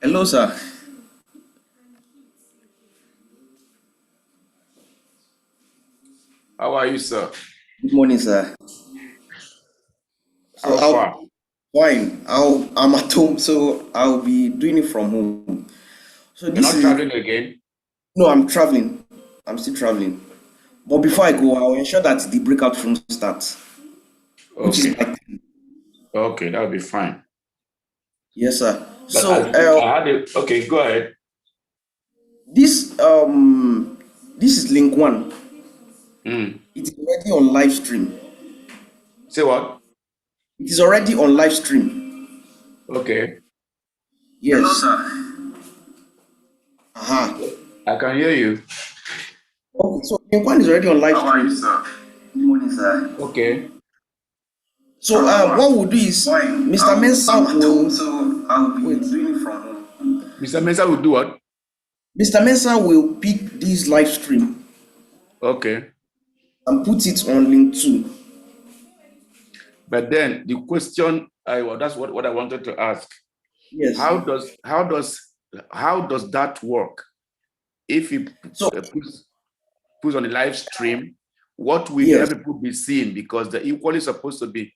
Hello, sir. How are you, sir? Good morning, sir. So How I'll far? fine. I'm at home, so I'll be doing it from home. So You're this not is traveling again? no, I'm traveling. I'm still traveling. But before I Okay. go, I'll ensure that the breakout room starts, which is Okay. like Okay, that'll be fine. yes, sir. But So I had a okay, go ahead. this this is link one. Mm. It is already on live stream. Say what? It is already on live stream. Okay. Hello, yes. Sir. Aha. I can hear you. Okay, so link one is already on live How are you, stream. Sir? Good morning, sir. Okay. So what we'll do is Fine. Mr. Mensah I'm at will home, so I'll be wait. doing it from home. Mr. Mr. Mensah will do what? Mr. Mensah will pick this live stream Okay. and put it on link two. But then the question that's what I wanted to ask. Yes. How does that work? If he So puts on a live stream, what will the yes, other people be seeing? Because they're equally supposed to be.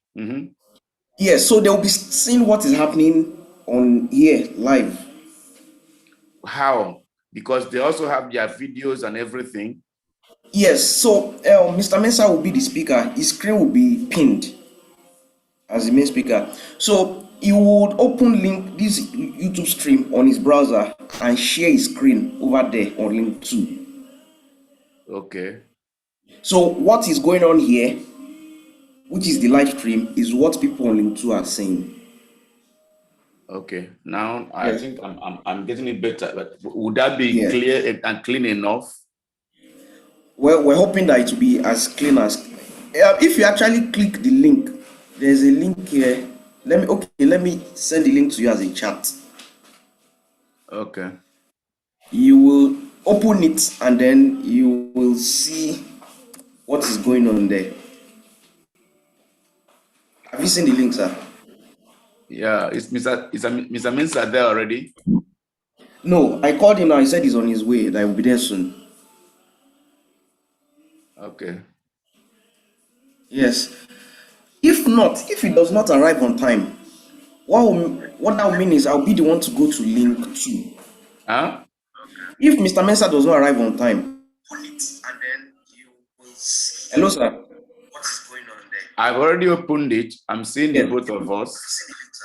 yes. So they'll be seeing what is happening on here live. How? Because they also have their videos and everything. Yes. So Mr. Mensah will be the speaker. His screen will be pinned as the main speaker. So he would open link this YouTube stream on his browser and share his screen over there on link two. Okay. So what is going on here, which is the live stream, is what people on link two are saying. Okay. Now I Yes. think I'm getting it better. But would that be Yes. clear and clean enough? Well, we're hoping that it will be as clean as. If you actually click the link, there's a link here. Let me send the link to you as a chat. Okay. You will open it and then you will see what is going on there. Have you seen the link, sir? Yeah. Mr. Mensah there already? No, I called him now. He said he's on his way. That he will be there soon. Okay. Yes. If not, if he does not arrive on time, what that will mean is I'll be the one to go to link two. Huh? If Mr. Mensah does not arrive on time, pull it and then you will see. Hello, sir. What is going on there? I've already opened it. I'm seeing the Yes. both of us.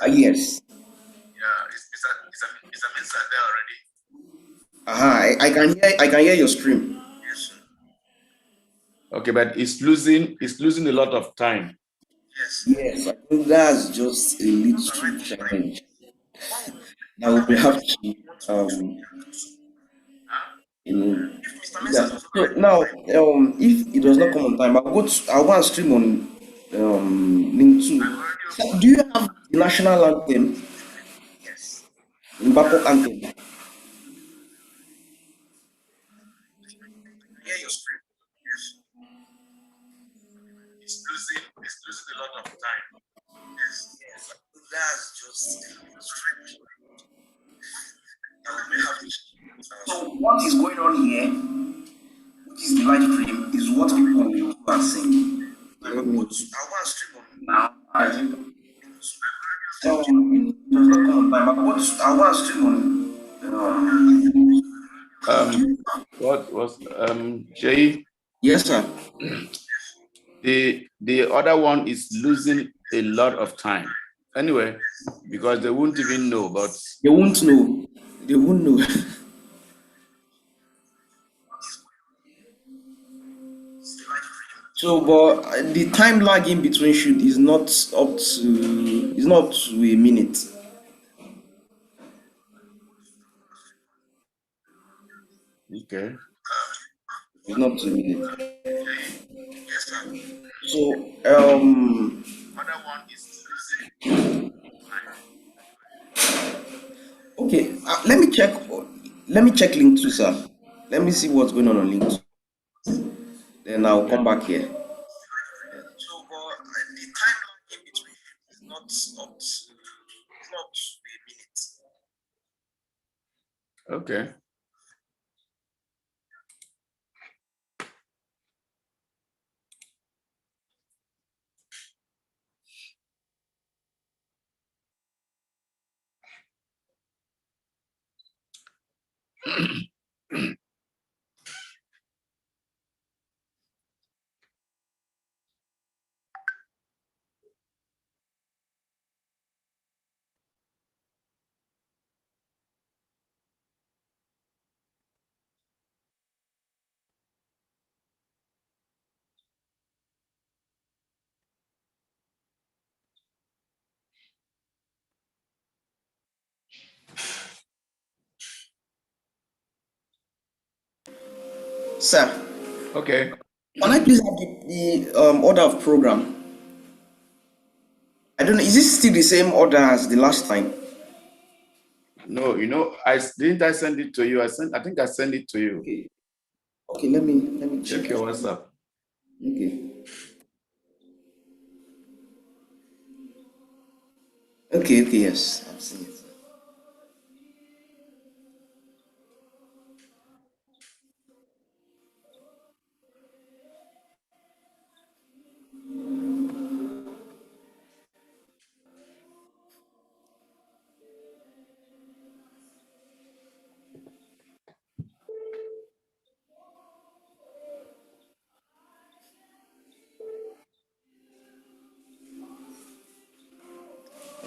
Yes. Yeah, Mr. Mensah there already? I can hear your stream. Yes. Okay, but it's losing a lot of time. Yes, I think that's just a little challenge that we will have to you know that. So now if it does not come on time, I'll go and stream on link two. So, do you have the national anthem, the backup anthem? Hear your stream. It's losing a lot of time. Yes, yes. That's just a little strange. We have to. So what is going on here, which is the live stream, is what people on YouTube are saying. Let me. I want to stream on now. I think. It does not come on time. I want to stream on. What was Jay? Yes, sir. The other one is losing a lot of time. Anyway, because they won't even know. But They won't know. They won't know. So, but the time lag in between shoot is not up to a minute. okay, It's not to a minute. So, other one is okay. Let me check. Let me check link two, sir. Let me see what's going on link two. Then I'll come okay. back here. So, but the timeline in between is not up to a minute. Okay. Sir, Okay. can I please have the order of program? I don't know. Is this still the same order as the last time? No, I send it to you. I think I sent it to you. Okay. Okay. Let me Check check. your WhatsApp. Okay. Okay. Okay. Yes, I've seen it.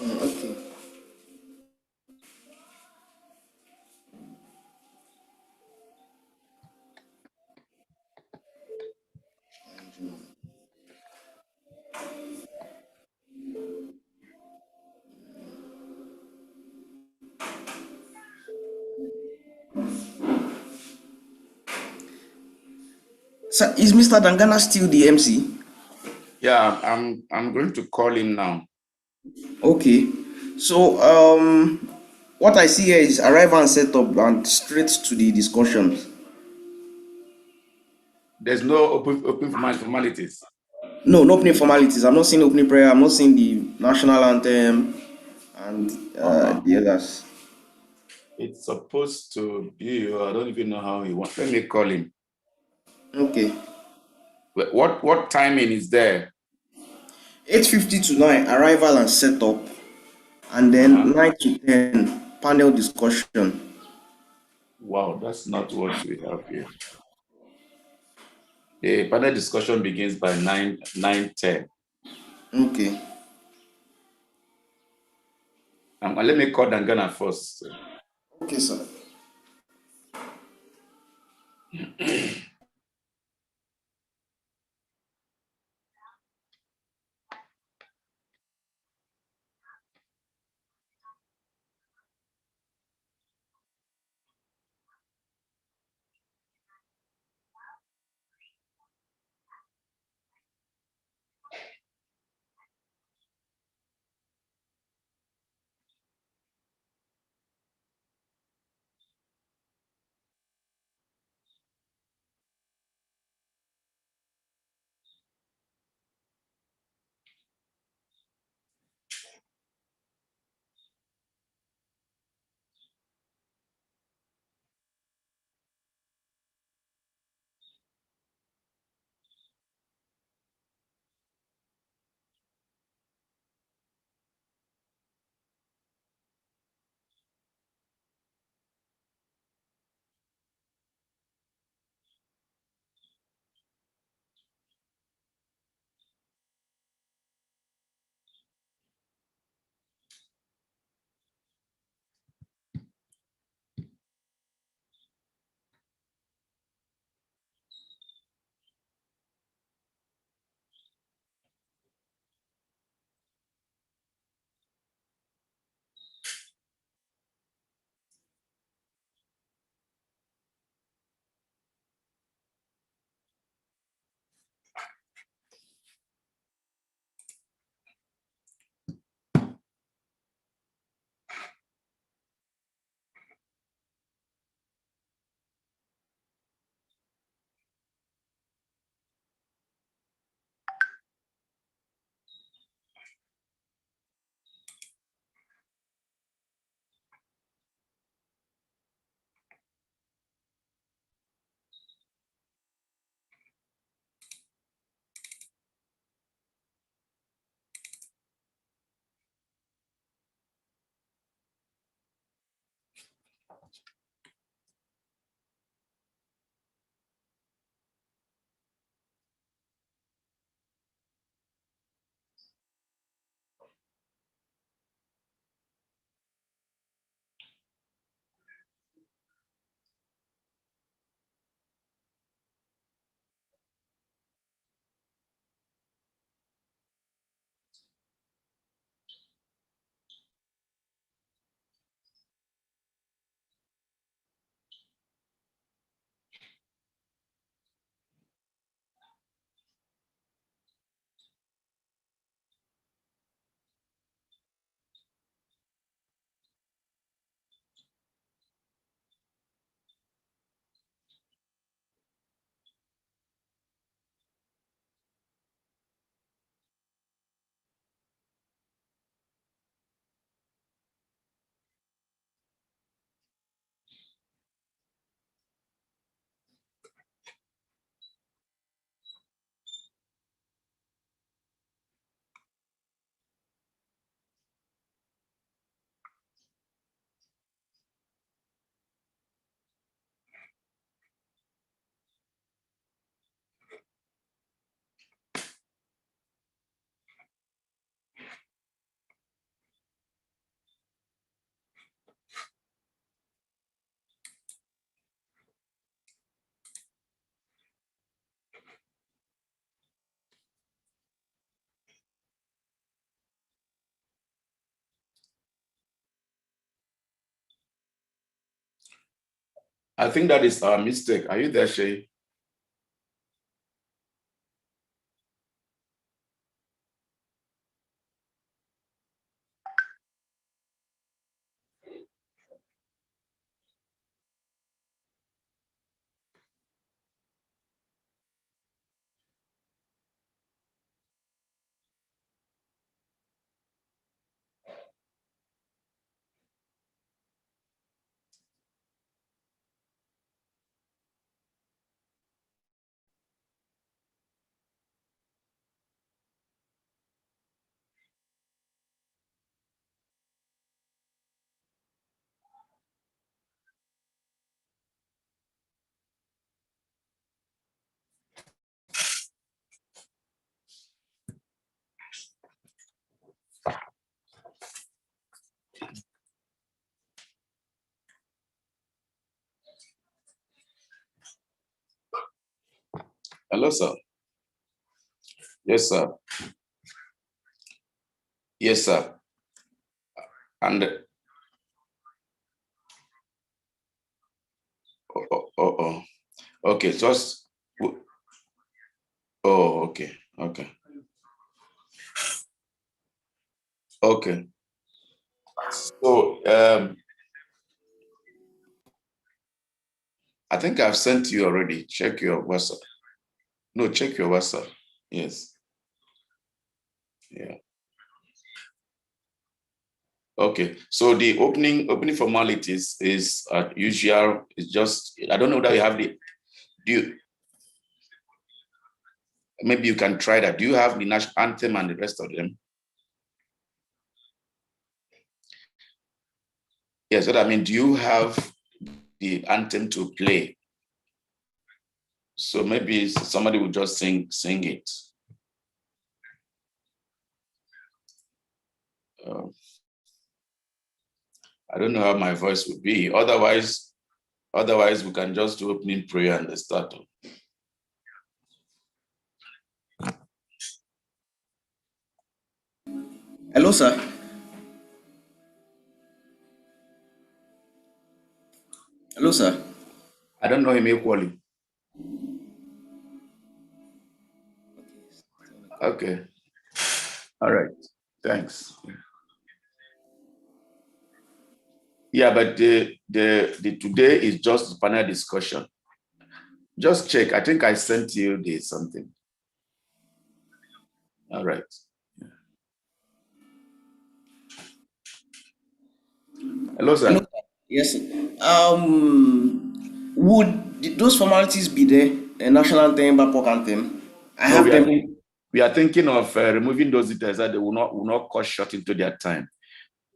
Okay. Sir, is Mr. Dangana still the MC? Yeah, I'm going to call him now. Okay. So what I see here is arrival and setup and straight to the discussions. There's no open formalities. No, no opening formalities. I'm not seeing opening prayer. I'm not seeing the national anthem and Uh-huh. the others. It's supposed to be, I don't even know how he wants. Let me call him. Okay. What timing is there? 8:50 to 9, arrival and setup. And then Uh-huh. 9 to 10, panel discussion. Wow, that's not what we have here. The panel discussion begins by 9:10. Okay. Let me call Dangana first. Okay, sir. I think that is our mistake. Are you there, Shay? Hello, sir. Yes, sir. Yes, sir. And oh. Okay, just okay. Okay. So I think I've sent you already. Check your WhatsApp. No, check your WhatsApp. Yes. Yeah. Okay. So the opening formalities is usual. It's just I don't know that you have the do you maybe you can try that. Do you have the national anthem and the rest of them? Yes, what I mean, do you have the anthem to play? So maybe somebody will just sing it. I don't know how my voice would be. Otherwise, we can just do opening prayer and start. Hello, sir. Hello, sir. I don't know him equally. Okay. All right. Thanks. Yeah, but the today is just panel discussion. Just check. I think I sent you the something. All right. Hello, Hello, sir. sir. Yes, sir. Would those formalities be there? The national anthem, Bapok anthem. I No, have them. we are thinking of removing those details that they will not cut short into their time.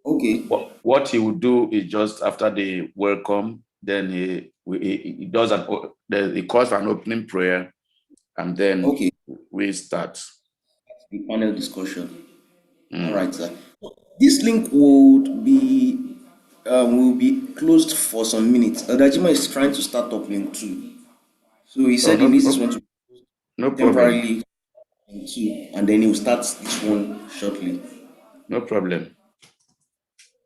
Okay. What he would do is just after the welcome, then he does he calls for an opening prayer, and then Okay. we start. The panel discussion. All Mm. right, sir. This link will be closed for some minutes. Dajima is trying to start up link two. So he Oh, said he no, needs this no, one to no problem. temporarily link two, and then he will start this one shortly. No problem.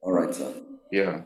All right, sir. Yeah.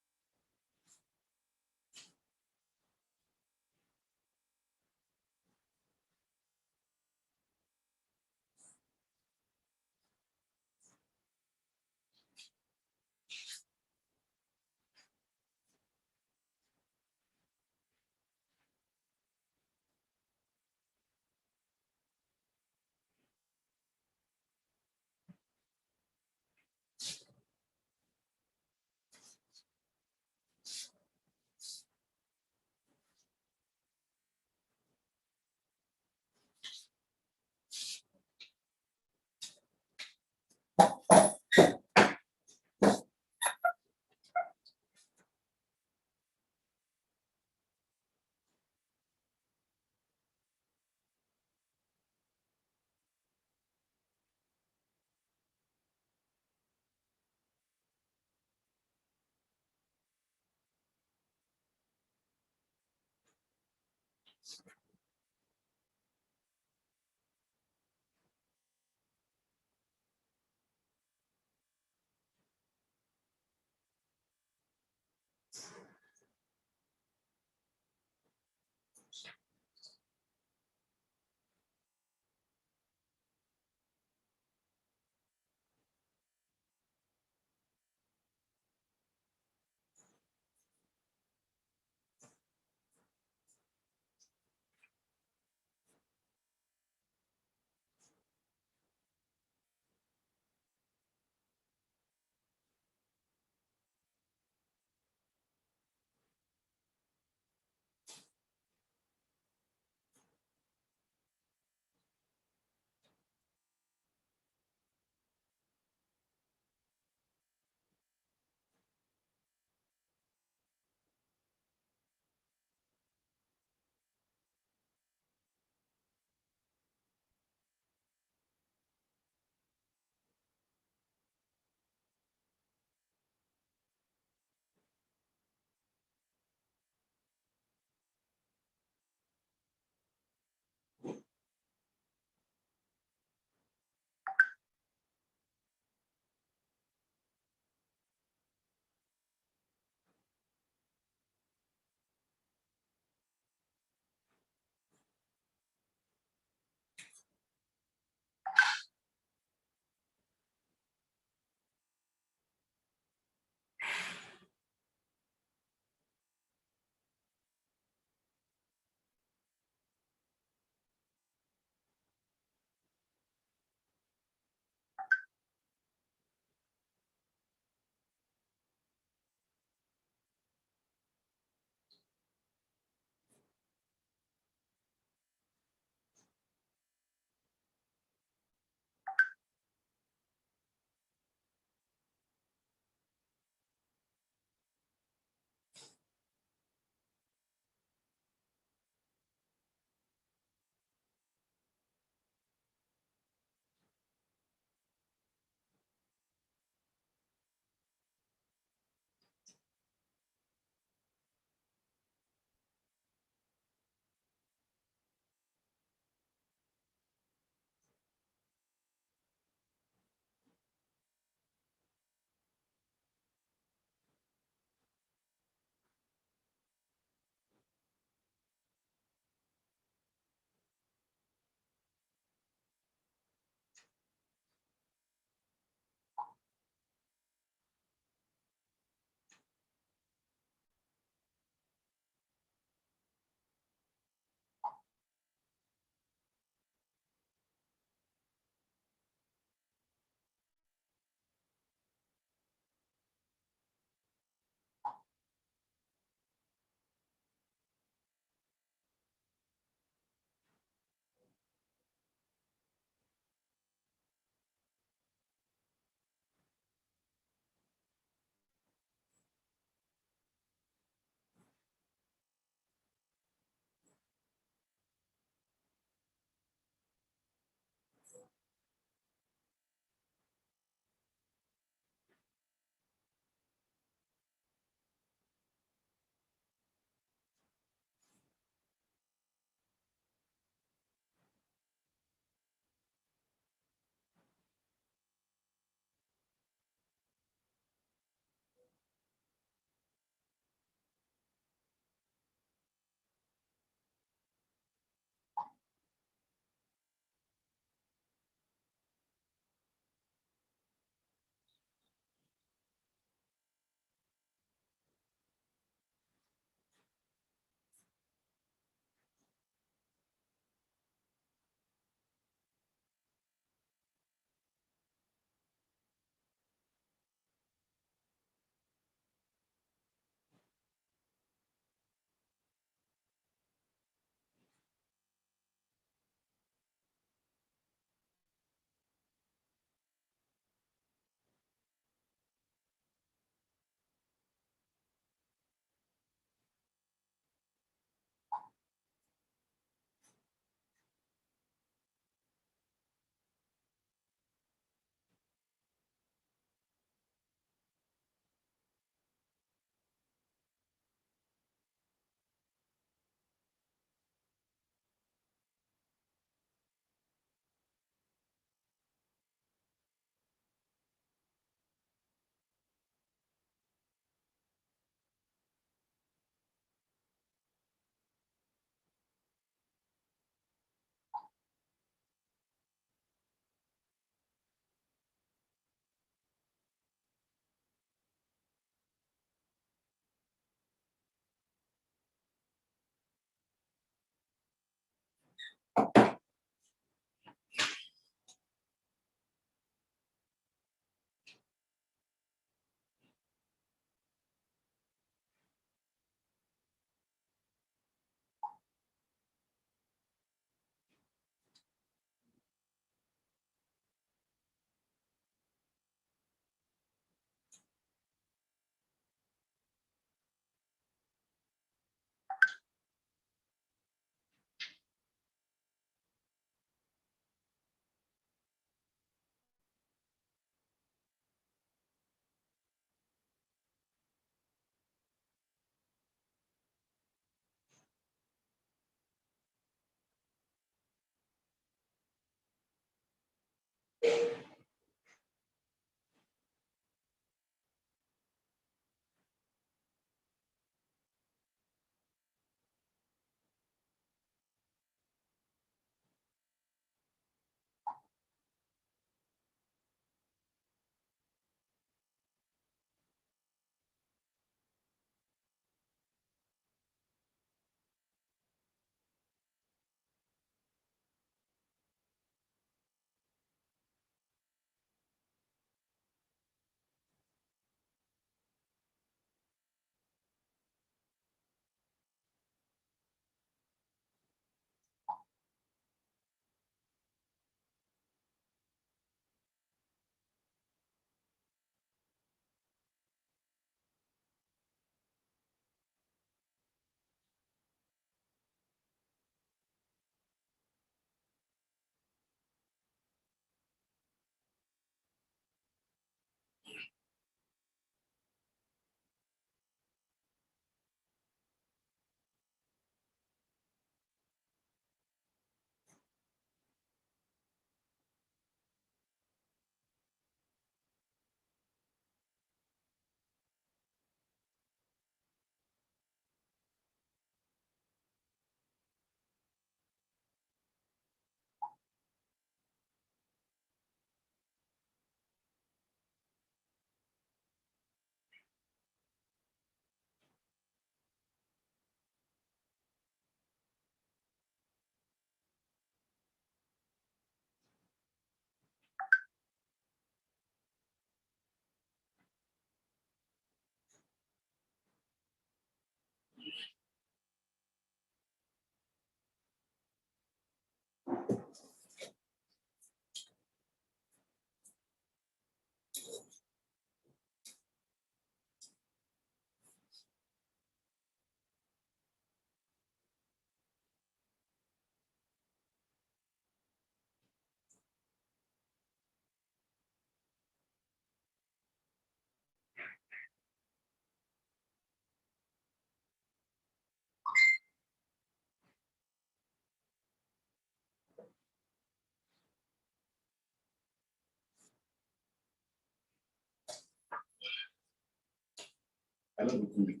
Hello, Bukumi.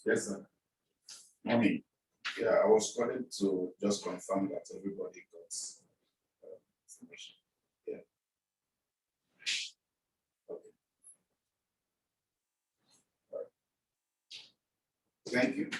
Yes, sir. Morning. Yeah, I was calling to just confirm that everybody got information. Yeah. Okay. All right. Thank you.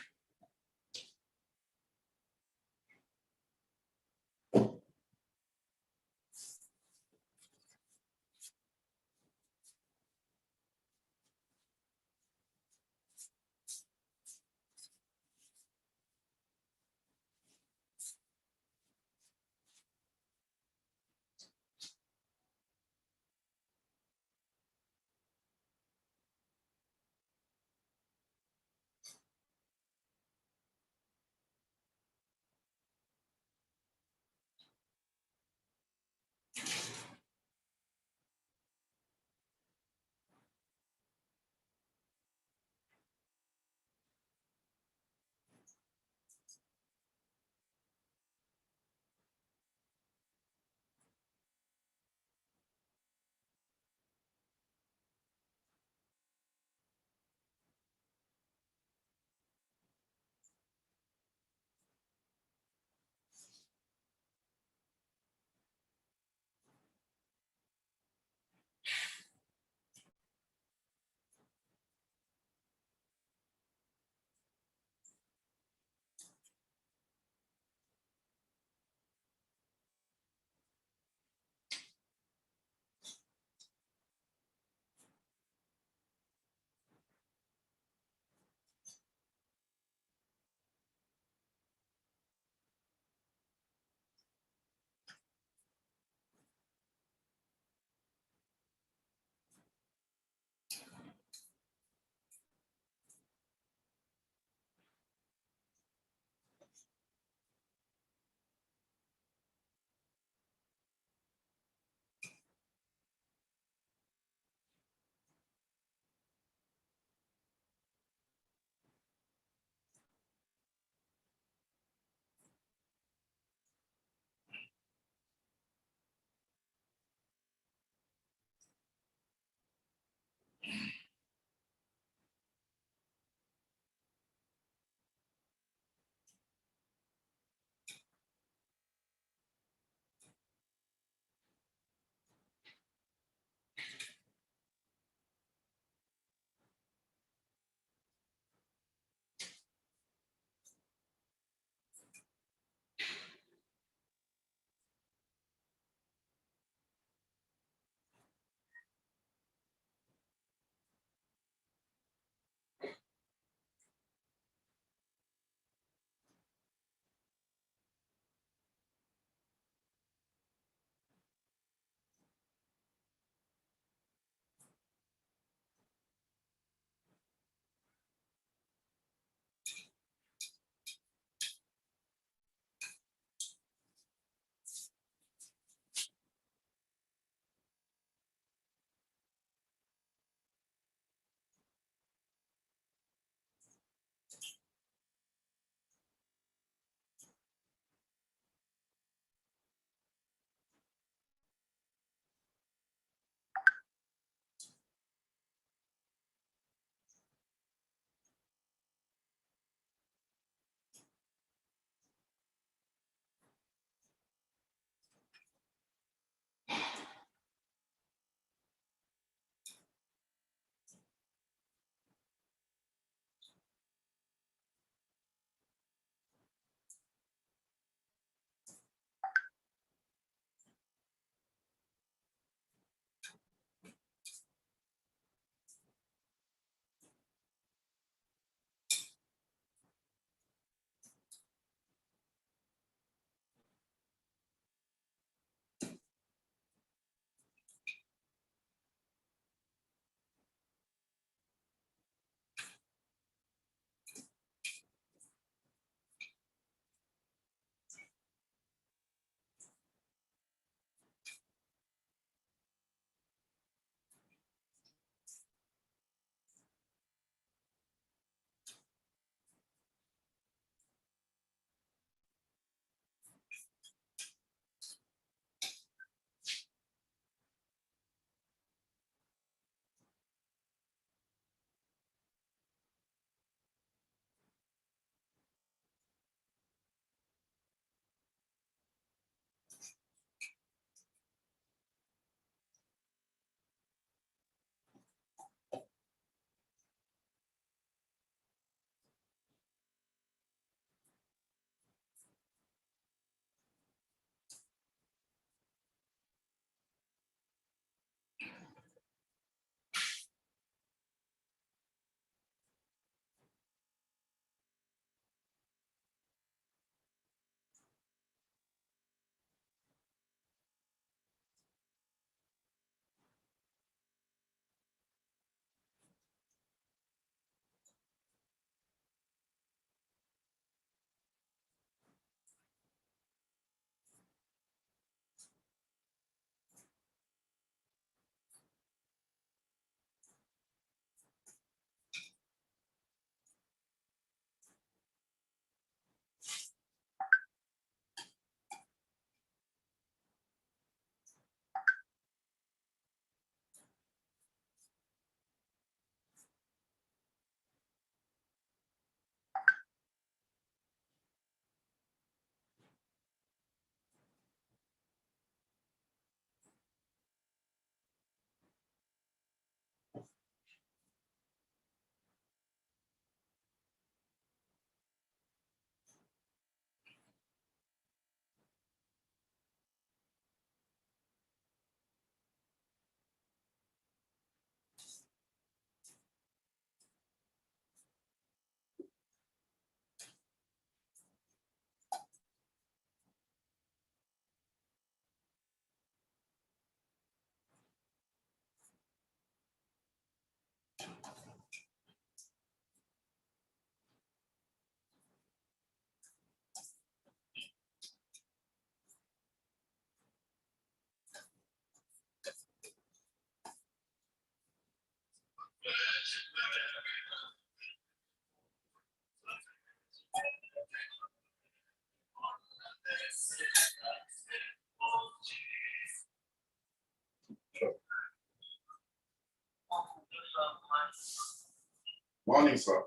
Morning, sir.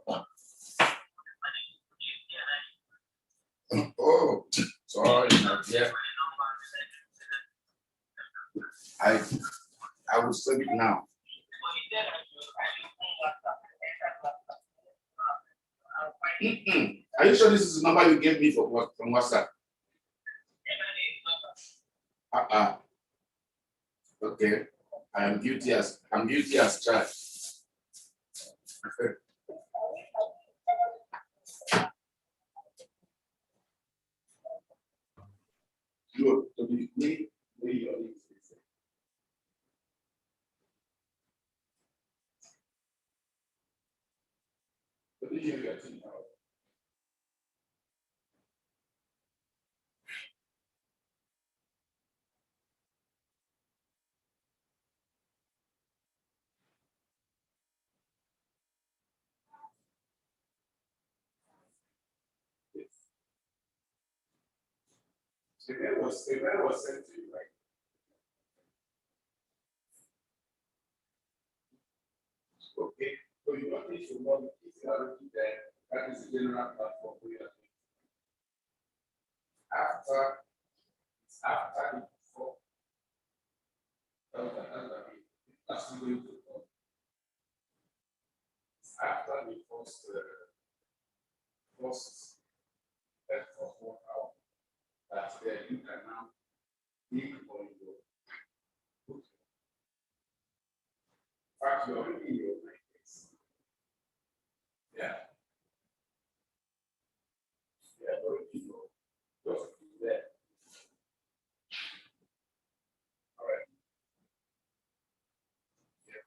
Oh, sorry. Yeah. I will send it now. Are you sure this is the number you gave me from WhatsApp? Okay. I'm guilty as charged. You to be clean, the mail was sent to you, right? Okay. So you don't need to log it if you are already there. That is the general platform for you. After the before. That's going to come. After the first for 1 hour. That's where you can now click on your book. In fact, you're already in your brackets. Yeah. Yeah, already in your just there. All right. Yeah.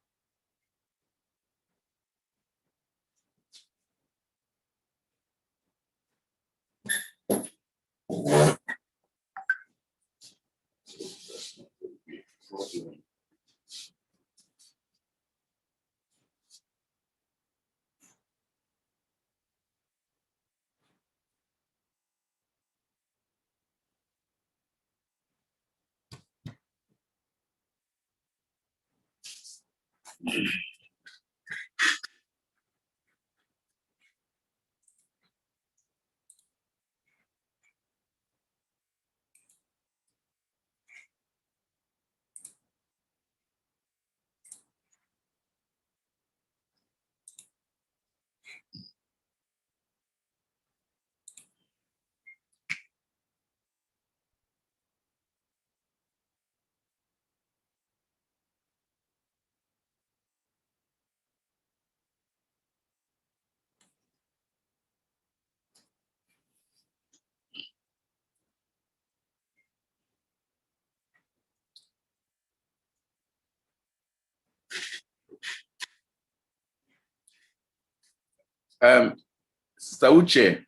Sister Uche.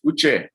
Uche.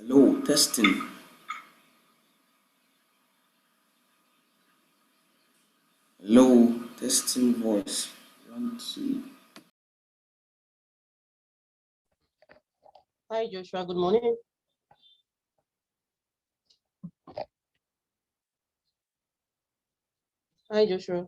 Hello, testing. Hello, testing voice. 1, 2. Hi, Joshua. Good morning. Hi, Joshua.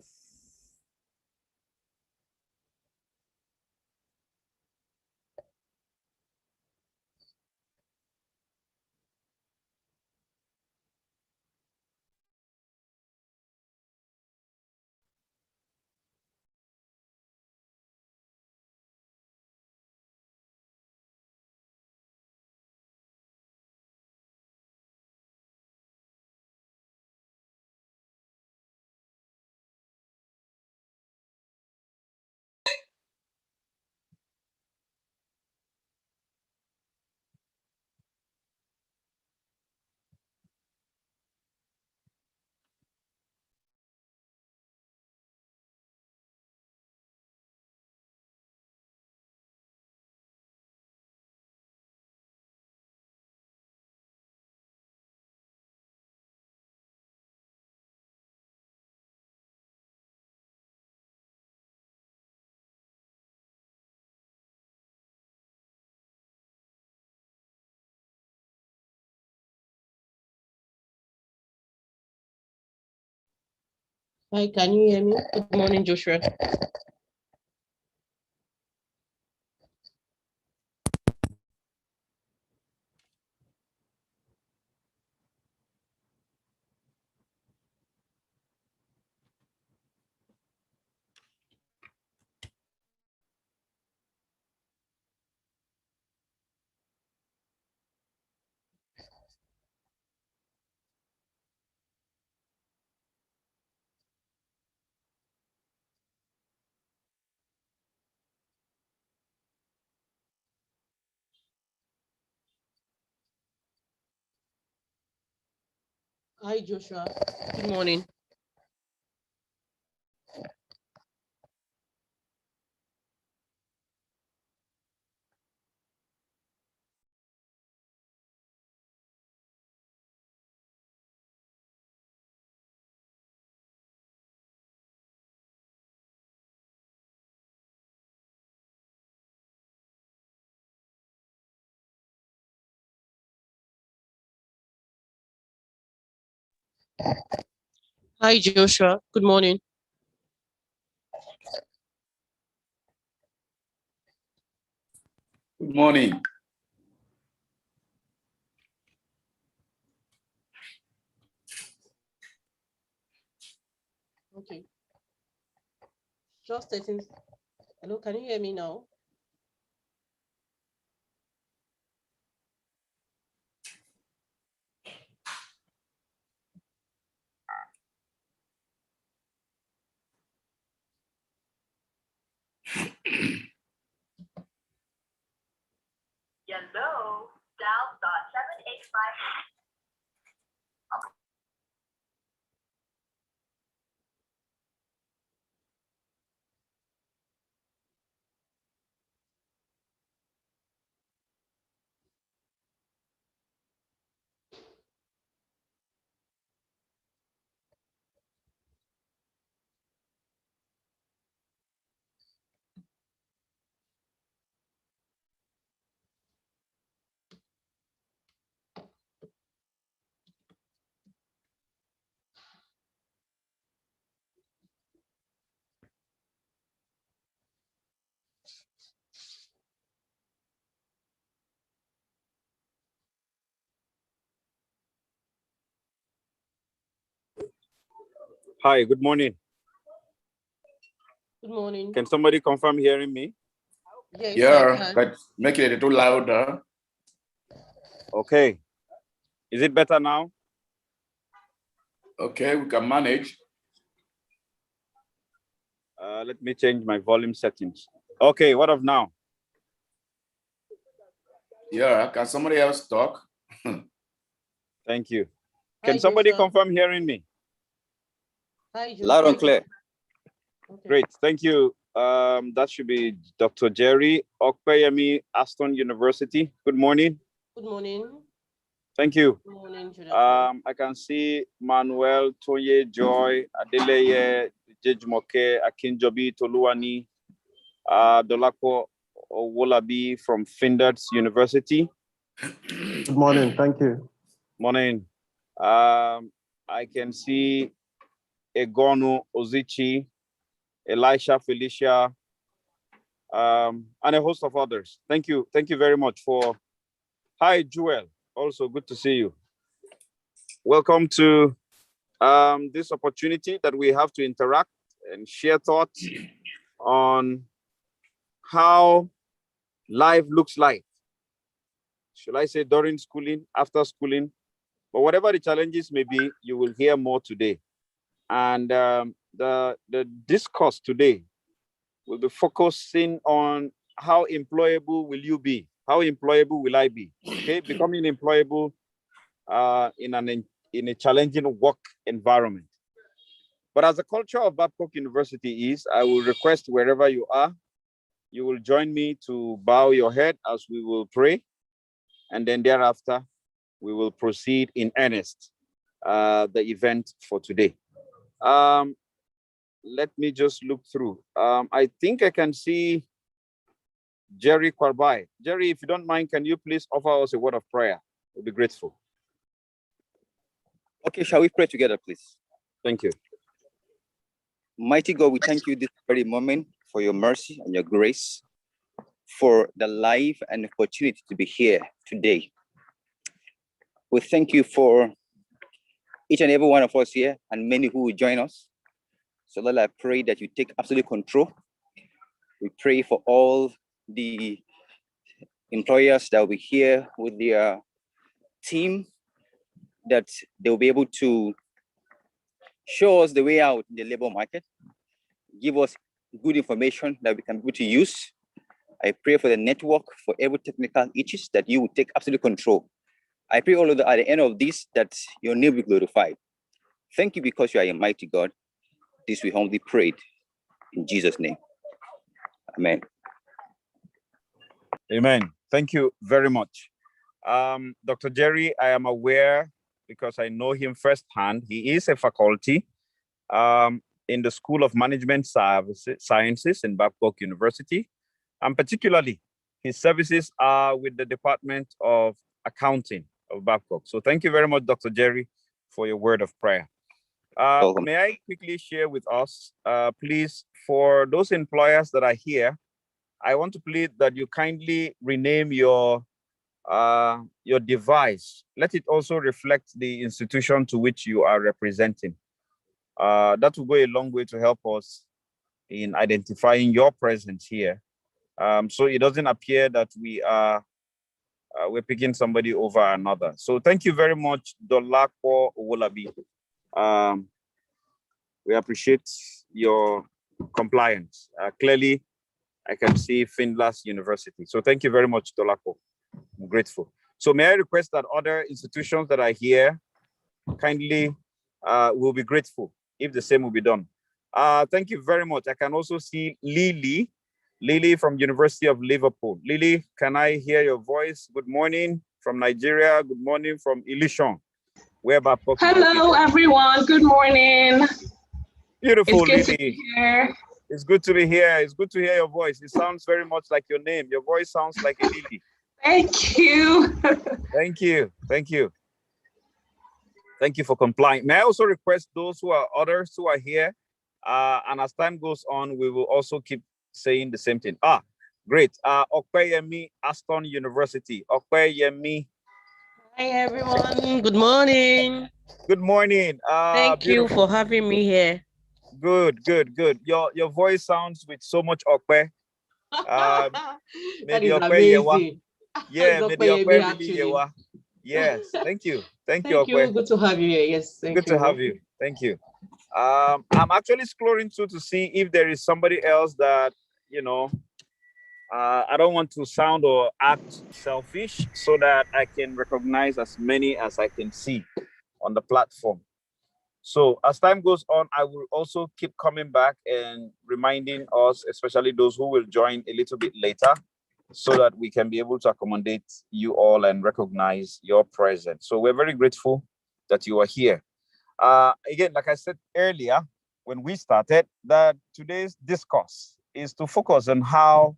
Hi, can you hear me? Good morning, Joshua. Hi, Joshua. Good morning. Hi, Joshua. Good morning. Good morning. Okay. Just 13. Hello, can you hear me now? Hello, dial *785. Hi, good morning. Good morning. Can somebody confirm hearing me? Yes, Yeah, I can. but make it a little louder. Okay. Is it better now? Okay, we can manage. Let me change my volume settings. Okay, what of now? Yeah, can somebody else talk? Thank you. Hi, Can somebody Joshua. confirm hearing me? Hi, Joshua. Loud and clear. Okay. Great, thank you. That should be Dr. Jerry Okpeyemi, Aston University. Good morning. Good morning. Thank you. Good morning, Jonathan. I can see Manuel, Toye, Joy, Adeleye, Jejmoke, Akinjobi, Toluwani, Dolako Owolabi from Findarts University. Good morning. Thank you. Morning. I can see Egonu Ozichi, Elisha Felicia, and a host of others. Thank you. Thank you very much for. Hi, Joel. Also good to see you. Welcome to this opportunity that we have to interact and share thoughts on how life looks like. Should I say during schooling, after schooling, but whatever the challenges may be, you will hear more today. And the discourse today will be focusing on how employable will you be? How employable will I be? Okay, becoming employable in a challenging work environment. But as the culture of Babcock University is, I will request wherever you are, you will join me to bow your head as we will pray. And then thereafter, we will proceed in earnest the event for today. Let me just look through. I think I can see Jerry Kwarbai. Jerry, if you don't mind, can you please offer us a word of prayer? We'll be grateful. Okay, shall we pray together, please? Thank you. Mighty God, we thank you this very moment for your mercy and your grace, for the life and opportunity to be here today. We thank you for each and every one of us here and many who will join us. So Lord, I pray that you take absolute control. We pray for all the employers that will be here with their team, that they'll be able to show us the way out in the labor market, give us good information that we can be able to use. I pray for the network, for every technical issues, that you will take absolute control. I pray all of at the end of this, that your name will be glorified. Thank you because you are a mighty God. This we humbly prayed in Jesus' name. Amen. Amen. Thank you very much. Dr. Jerry, I am aware because I know him firsthand. He is a faculty in the School of Management Sciences in Babcock University. And particularly, his services are with the Department of Accounting of Babcock. So thank you very much, Dr. Jerry, for your word of prayer. May I quickly share with us, please, for those employers that are here, I want to plead that you kindly rename your device. Let it also reflect the institution to which you are representing. That will go a long way to help us in identifying your presence here. So it doesn't appear that we're picking somebody over another. So thank you very much, Dolako Owolabi. We appreciate your compliance. Clearly, I can see Finlas University. So thank you very much, Dolako. I'm grateful. So may I request that other institutions that are here kindly will be grateful if the same will be done. Thank you very much. I can also see Lily from University of Liverpool. Lily, can I hear your voice? Good morning from Nigeria. Good morning from Ilishon. Hello, everyone. Good morning. Beautiful, it's Lily. Good to be here. It's good to be here. It's good to hear your voice. It sounds very much like your name. Your voice sounds like a Lily. Thank you. Thank you. Thank you. Thank you for complying. May I also request those others who are here, and as time goes on, we will also keep saying the same thing. Great. Okweyemi, Aston University. Okweyemi. Hi, everyone. Good morning. Good morning. Thank you for having me here. Good. Your voice sounds with so much okwe. That is amazing. Yeah, maybe okwe really yewa. Yes, thank you. Thank you, okwe. Good to have you here. Yes, good to have you. Thank you. I'm actually scrolling through to see if there is somebody else that, I don't want to sound or act selfish, so that I can recognize as many as I can see on the platform. So as time goes on, I will also keep coming back and reminding us, especially those who will join a little bit later, so that we can be able to accommodate you all and recognize your presence. So we're very grateful that you are here. Again, like I said earlier, when we started, that today's discourse is to focus on how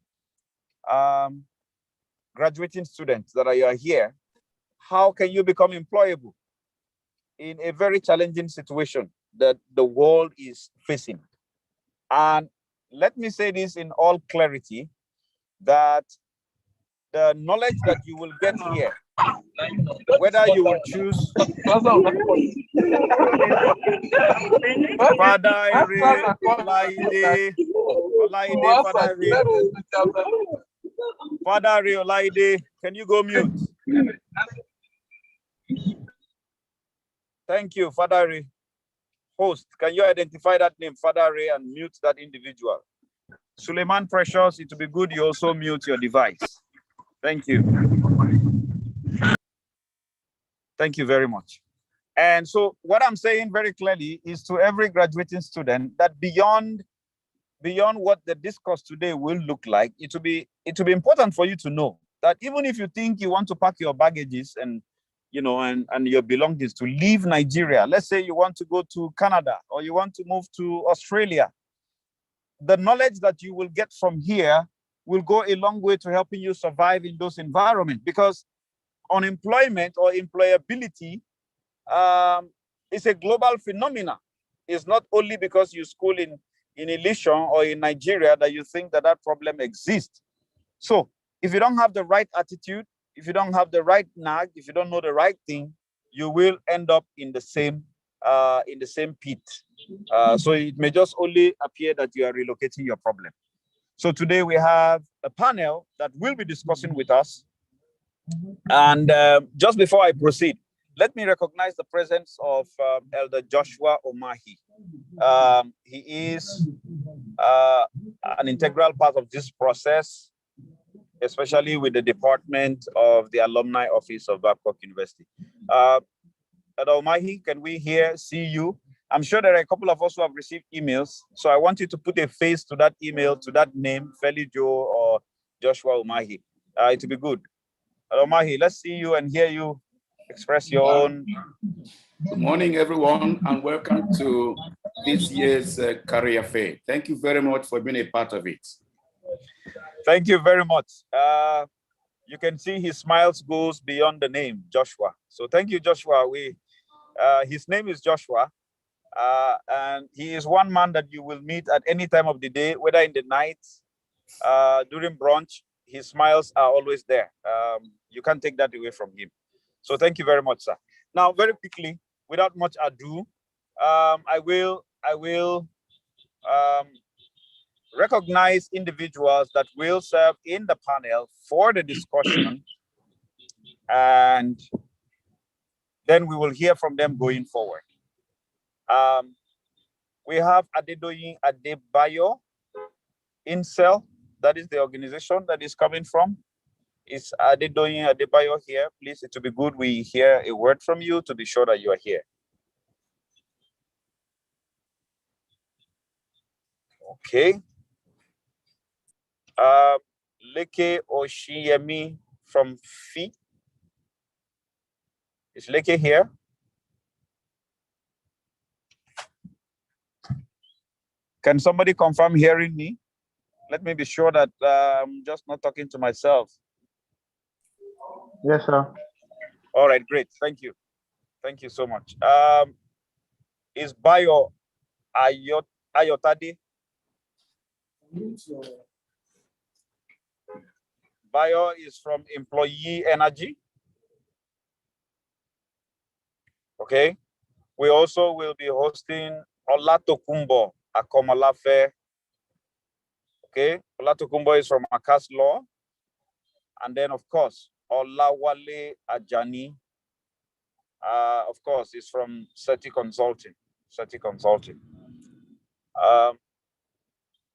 graduating students that are here, how can you become employable in a very challenging situation that the world is facing? And let me say this in all clarity, that the knowledge that you will get here, whether you will choose Father Ere, Olaide, can you go mute? Thank you, Father Ere. Host, can you identify that name, Father Ere, and mute that individual? Suleiman Precious, it would be good you also mute your device. Thank you. Thank you very much. And so what I'm saying very clearly is to every graduating student that beyond what the discourse today will look like, it will be important for you to know that even if you think you want to pack your baggages and your belongings to leave Nigeria, let's say you want to go to Canada or you want to move to Australia, the knowledge that you will get from here will go a long way to helping you survive in those environments, because unemployment or employability is a global phenomenon. It's not only because you school in Illusion or in Nigeria that you think that problem exists. So if you don't have the right attitude, if you don't have the right knack, if you don't know the right thing, you will end up in the same pit. So it may just only appear that you are relocating your problem. So today we have a panel that will be discussing with us. And just before I proceed, let me recognize the presence of Elder Joshua Omahi. He is an integral part of this process, especially with the department of the Alumni Office of Babcock University. Elder Omahi, can we see you? I'm sure there are a couple of us who have received emails, so I want you to put a face to that email, to that name, Feli Joe or Joshua Omahi. It will be good. Elder Omahi, let's see you and hear you express your own. Good morning, everyone, and welcome to this year's career fair. Thank you very much for being a part of it. Thank you very much. You can see his smiles goes beyond the name, Joshua. So thank you, Joshua. His name is Joshua, and he is one man that you will meet at any time of the day, whether in the night, during brunch. His smiles are always there. You can't take that away from him. So thank you very much, sir. Now, very quickly, without much ado, I will recognize individuals that will serve in the panel for the discussion, and then we will hear from them going forward. We have Adedoyin Adebayo, Incel, that is the organization that is coming from. Is Adedoyin Adebayo here? Please, it will be good we hear a word from you to be sure that you are here. Okay. Leke Oshiyemi from FI. Is Leke here? Can somebody confirm hearing me? Let me be sure that I'm just not talking to myself. Yes, sir. All right, great. Thank you. Thank you so much. Is Bayo Ayotade? Bayo is from Employee Energy. Okay. We also will be hosting Olatokumbo Akomalafe. Okay. Olatokumbo is from Akas Law. And then, of course, Olawale Ajani, of course, is from SETI Consulting.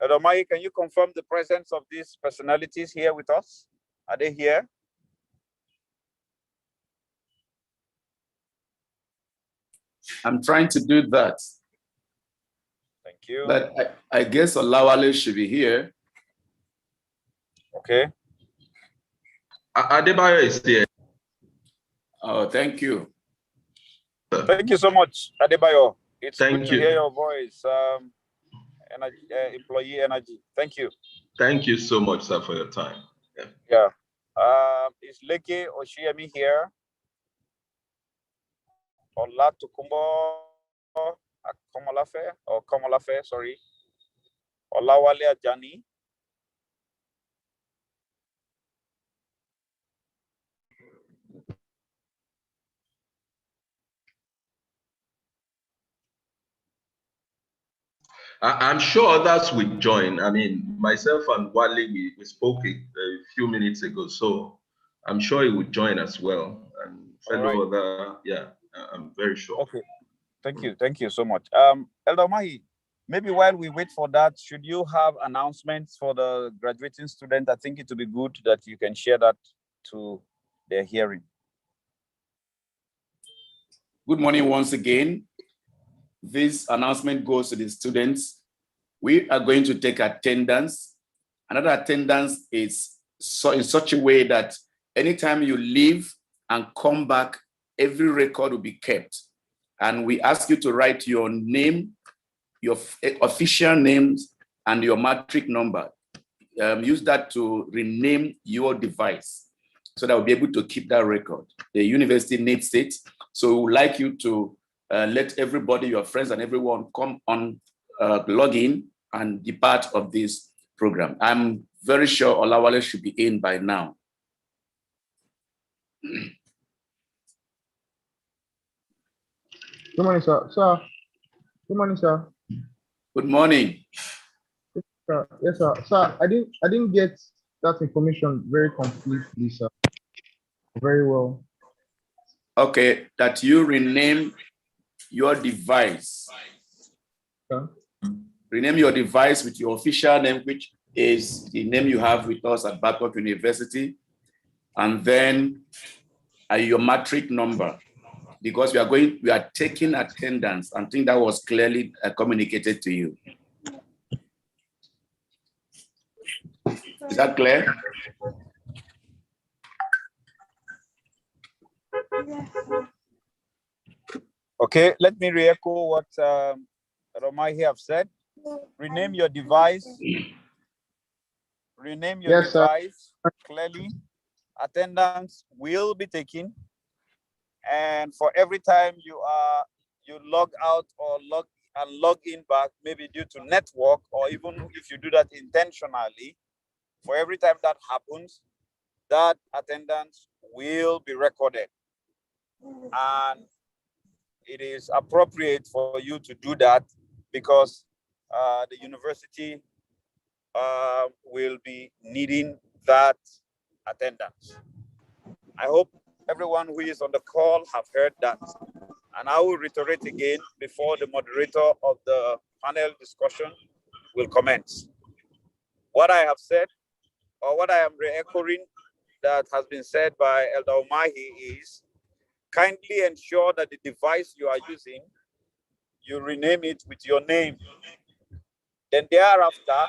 Edomai, can you confirm the presence of these personalities here with us? Are they here? I'm trying to do that. Thank you. But I guess Olawale should be here. Okay. Adebayo is here. Oh, thank you. Thank you so much, Adebayo. It's Thank good to you. hear your voice. Energy, employee energy. Thank you. Thank you so much, sir, for your time. Yeah. Is Leke Oshiemi here? Ola Tukumbo Komolafe, sorry. Olawale Ajani. I'm sure others will join. I mean, myself and Wale, we spoke a few minutes ago, so I'm sure he would join as well. And fellow other, yeah, I'm very sure. Okay, thank you so much. Elder Mahi, maybe while we wait for that, should you have announcements for the graduating student? I think it would be good that you can share that to their hearing. Good morning once again. This announcement goes to the students. We are going to take attendance. Another attendance is in such a way that anytime you leave and come back, every record will be kept. And we ask you to write your name, your official names, and your matric number. Use that to rename your device so that we'll be able to keep that record. The university needs it. So we would like you to let everybody, your friends and everyone come on, log in and be part of this program. I'm very sure Olawale should be in by now. Good morning, sir. Good morning, sir. Good morning. Sir. Yes, sir. Sir, I didn't get that information very completely, sir. Very well. Okay, that you rename your device. Sir. Rename your device with your official name, which is the name you have with us at Babcock University, and then your matric number, because we are taking attendance. I think that was clearly communicated to you. Is that clear? Okay, let me re-echo what Romai have said. Rename your device. Rename your device clearly. Attendance will be taken. And for every time you log out or log in back, maybe due to network, or even if you do that intentionally, for every time that happens, that attendance will be recorded. And it is appropriate for you to do that because the university will be needing that attendance. I hope everyone who is on the call have heard that. And I will reiterate again before the moderator of the panel discussion will commence. What I have said, or what I am re-echoing that has been said by Elder Omahi is, kindly ensure that the device you are using, you rename it with your name. Then thereafter,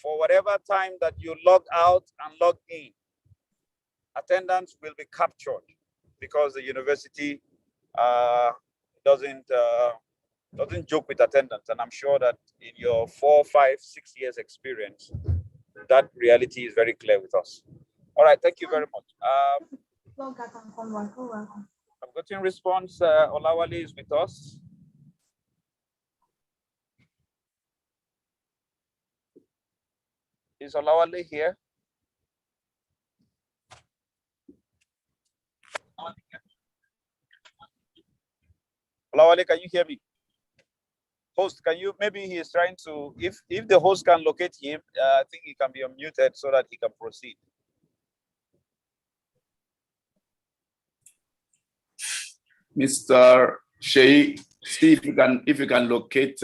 for whatever time that you log out and log in, attendance will be captured because the university doesn't joke with attendance. And I'm sure that in your 4, 5, 6 years experience, that reality is very clear with us. All right, thank you very much. I'm getting response. Olawale is with us. Is Olawale here? Olawale, can you hear me? Host, can you, maybe he is trying to, if the host can locate him, I think he can be unmuted so that he can proceed. Mr. Shei, see if you can locate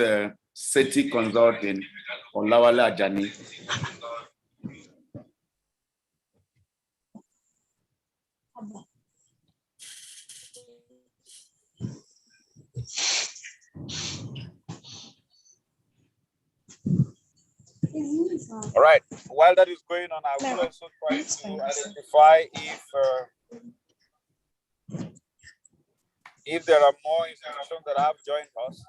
SETI Consulting or Olawale Ajani. All right. While that is going on, I will also try to identify if there are more institutions that have joined us.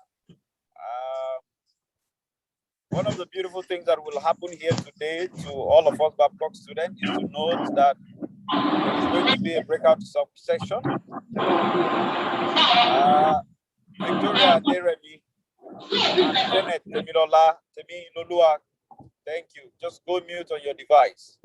One of the beautiful things that will happen here today to all of us Babcock students is to note that there is going to be a breakout session. Victoria Deremi and Janet Temilola, Temi Lolua, thank you. Just go mute on your device.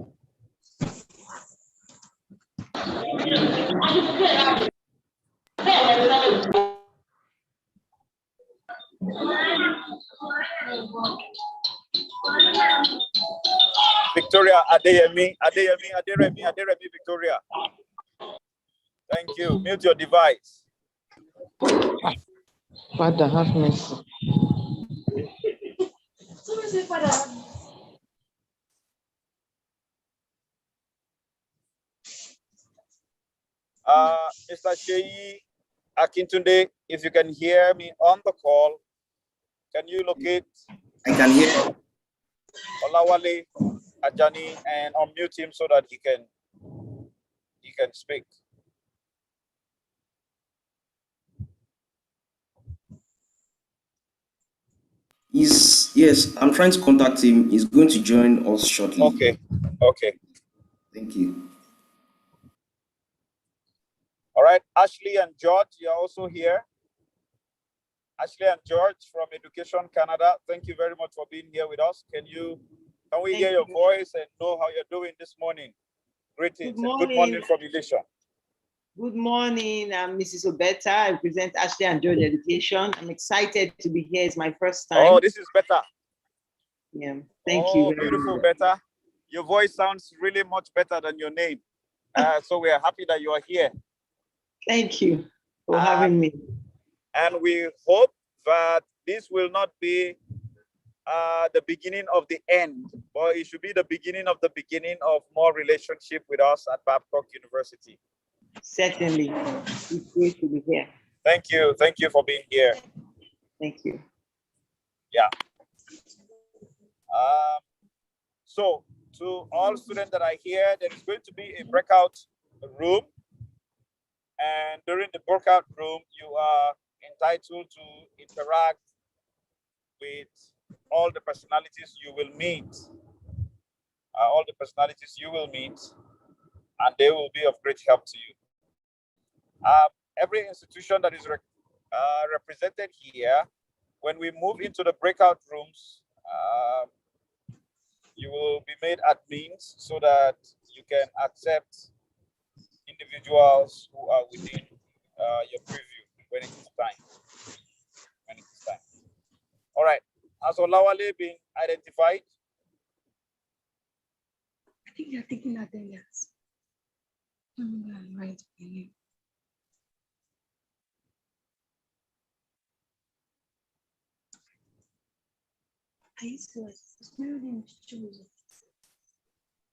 Victoria Adeyemi, Victoria. Thank you. Mute your device. Father, have mercy. Mr. Sheyi Akintunde, if you can hear me on the call, can you locate? I can hear. Olawale Ajani and unmute him so that he can speak. Yes, I'm trying to contact him. He's going to join us shortly. Okay. Thank you. All right, Ashley and George, you're also here. Ashley and George from Education Canada, thank you very much for being here with us. Can we hear your voice and know how you're doing this morning? Greetings. Good morning from Elisha. Good morning, I'm Mrs. Obeta. I represent Ashley and George Education. I'm excited to be here. It's my first time. Oh, this is better. Yeah, thank you. Beautiful, Beta. Your voice sounds really much better than your name. So we are happy that you are here. Thank you for having me. And we hope that this will not be the beginning of the end, but it should be the beginning of more relationship with us at Babcock University. Certainly. It's great to be here. Thank you. Thank you for being here. Thank you. Yeah. So to all students that are here, there is going to be a breakout room. And during the breakout room, you are entitled to interact with all the personalities you will meet. And they will be of great help to you. Every institution that is represented here, when we move into the breakout rooms, you will be made admins so that you can accept individuals who are within your preview when it is time. All right. Has Olawale been identified? I think you're taking attendance. Right.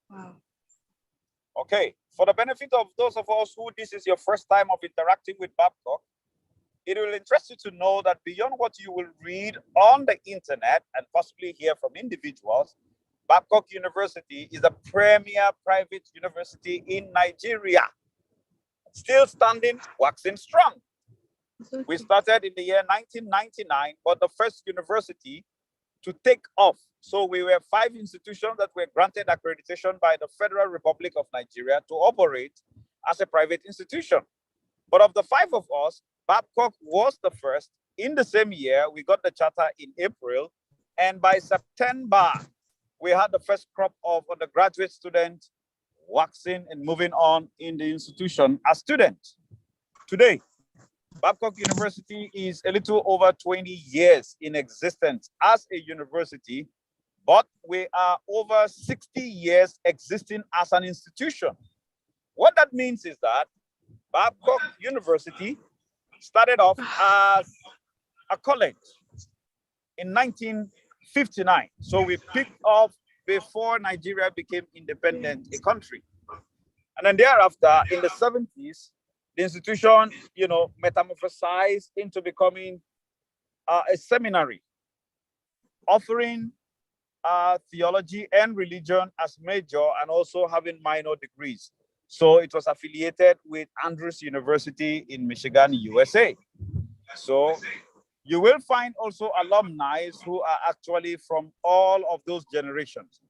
Wow. Okay. For the benefit of those of us who this is your first time of interacting with Babcock, it will interest you to know that beyond what you will read on the internet and possibly hear from individuals, Babcock University is a premier private university in Nigeria. Still standing, waxing strong. We started in the year 1999, but the first university to take off. So we were 5 institutions that were granted accreditation by the Federal Republic of Nigeria to operate as a private institution. But of the 5 of us, Babcock was the first. In the same year, we got the charter in April. And by September, we had the first crop of undergraduate students waxing and moving on in the institution as students. Today, Babcock University is a little over 20 years in existence as a university, but we are over 60 years existing as an institution. What that means is that Babcock University started off as a college in 1959. So we picked up before Nigeria became independent, a country. And then thereafter, in the 70s, the institution, metamorphosized into becoming a seminary, offering theology and religion as major and also having minor degrees. So it was affiliated with Andrews University in Michigan, USA. So you will find also alumni who are actually from all of those generations.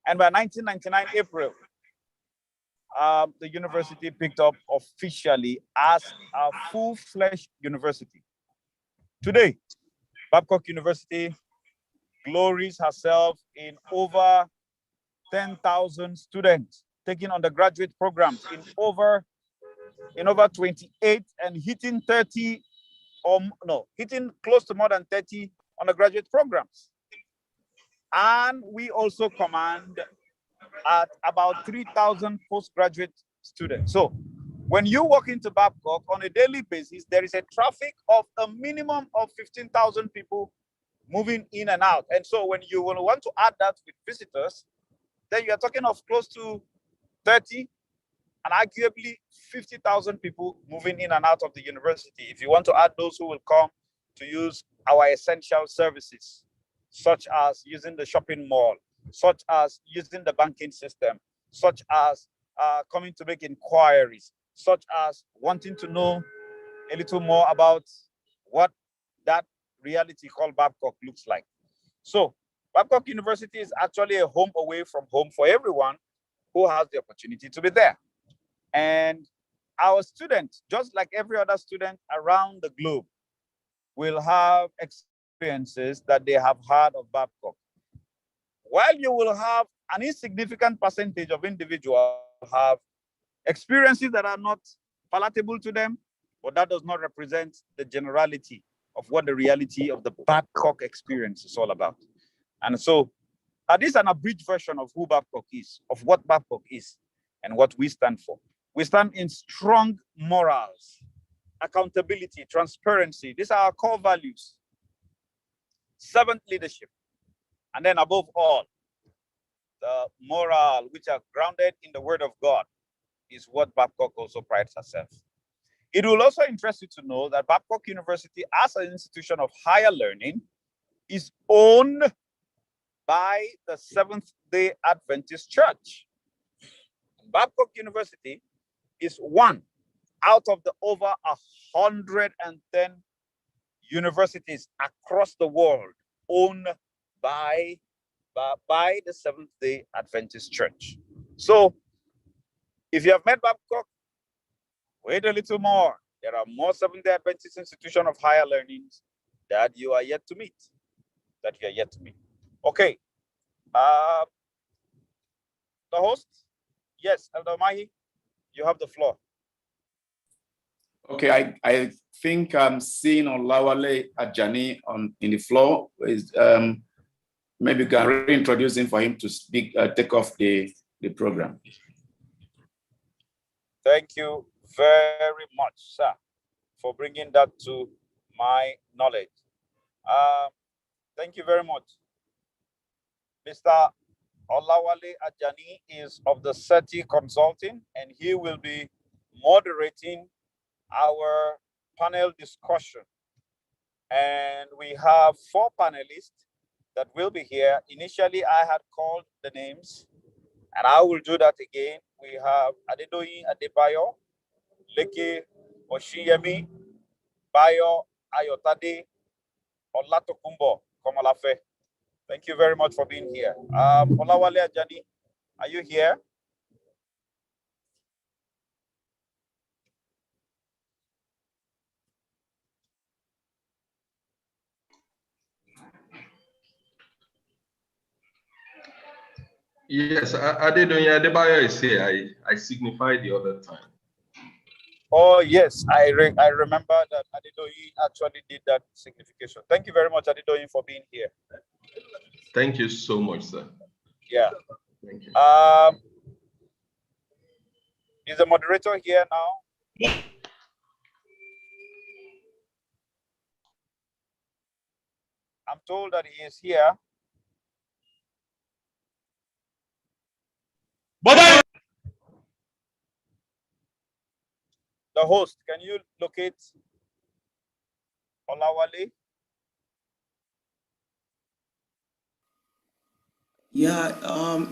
And by 1999 April, the university picked up officially as a full-fledged university. Today, Babcock University glories herself in over 10,000 students taking undergraduate programs in over 28 and hitting 30 or no, hitting close to more than 30 undergraduate programs. And we also command at about 3,000 postgraduate students. So when you walk into Babcock on a daily basis, there is a traffic of a minimum of 15,000 people moving in and out. And so when you will want to add that with visitors, then you are talking of close to 30 and arguably 50,000 people moving in and out of the university. If you want to add those who will come to use our essential services, such as using the shopping mall, such as using the banking system, such as coming to make inquiries, such as wanting to know a little more about what that reality called Babcock looks like. So Babcock University is actually a home away from home for everyone who has the opportunity to be there. And our students, just like every other student around the globe, will have experiences that they have had of Babcock. While you will have an insignificant percentage of individuals have experiences that are not palatable to them, but that does not represent the generality of what the reality of the Babcock experience is all about. And so this is an abridged version of who Babcock is, of what Babcock is, and what we stand for. We stand in strong morals, accountability, transparency. These are our core values. Servant leadership. And then above all, the moral, which are grounded in the word of God, is what Babcock also prides herself. It will also interest you to know that Babcock University, as an institution of higher learning, is owned by the Seventh-day Adventist Church. Babcock University is one out of the over 110 universities across the world owned by the Seventh-day Adventist Church. So if you have met Babcock, wait a little more. There are more Seventh-day Adventist institutions of higher learnings that you are yet to meet. Okay. The host? Yes, Elder Mahi, you have the floor. Okay, I think I'm seeing Olawale Ajani in the floor. Maybe you can reintroduce him for him to speak, take off the program. Thank you very much, sir, for bringing that to my knowledge. Thank you very much. Mr. Olawale Ajani is of the SETI Consulting, and he will be moderating our panel discussion. And we have 4 panelists that will be here. Initially, I had called the names, and I will do that again. We have Adedoyin Adebayo, Leke Oshiyemi, Bayo Ayotade, Olatokumbo Komolafe. Thank you very much for being here. Olawale Ajani, are you here? Yes, Adedoyin Adebayo is here. I signified the other time. Oh, yes, I remember that Adedoyin actually did that signification. Thank you very much, Adedoyin, for being here. Thank you so much, sir. Yeah. Thank you. Is the moderator here now? I'm told that he is here. But the host, can you locate Olawale? Yeah,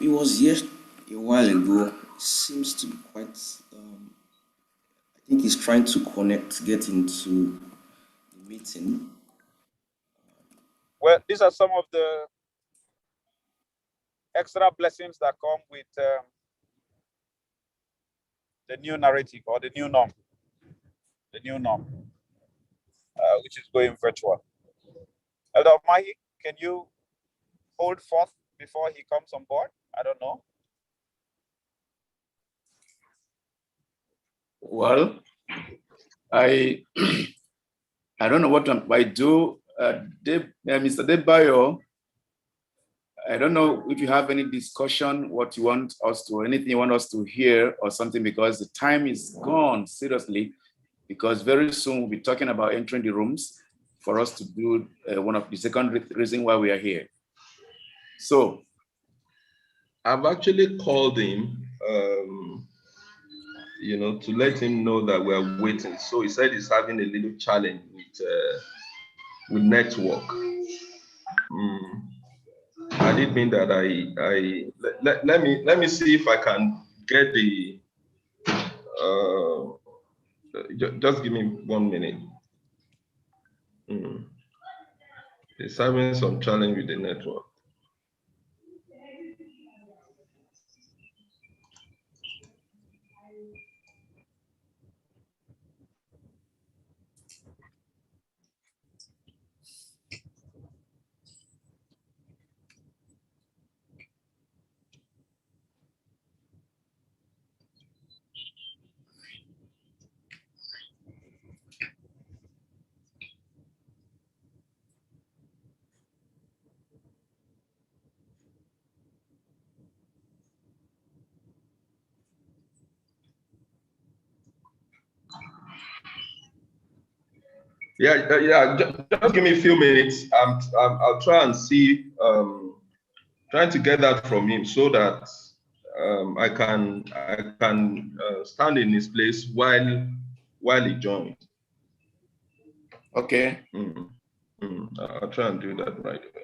it was just a while ago. It seems to be quite. I think he's trying to connect, get into the meeting. Well, these are some of the extra blessings that come with the new narrative or the new norm, which is going virtual. Elder Mahi, can you hold forth before he comes on board? I don't know. Well, I I don't know what I do. Mr. Debayo, I don't know if you have any discussion, what you want us to, anything you want us to hear or something, because the time is gone, seriously, because very soon we'll be talking about entering the rooms for us to do one of the second reason why we are here. So I've actually called him, to let him know that we are waiting. So he said he's having a little challenge with network. I did mean that let me see if I can get the just give me 1 minute. He's having some challenge with the network. Yeah. Just give me a few minutes. I'll try and see. Trying to get that from him so that I can stand in his place while he joins. Okay. I'll try and do that right away.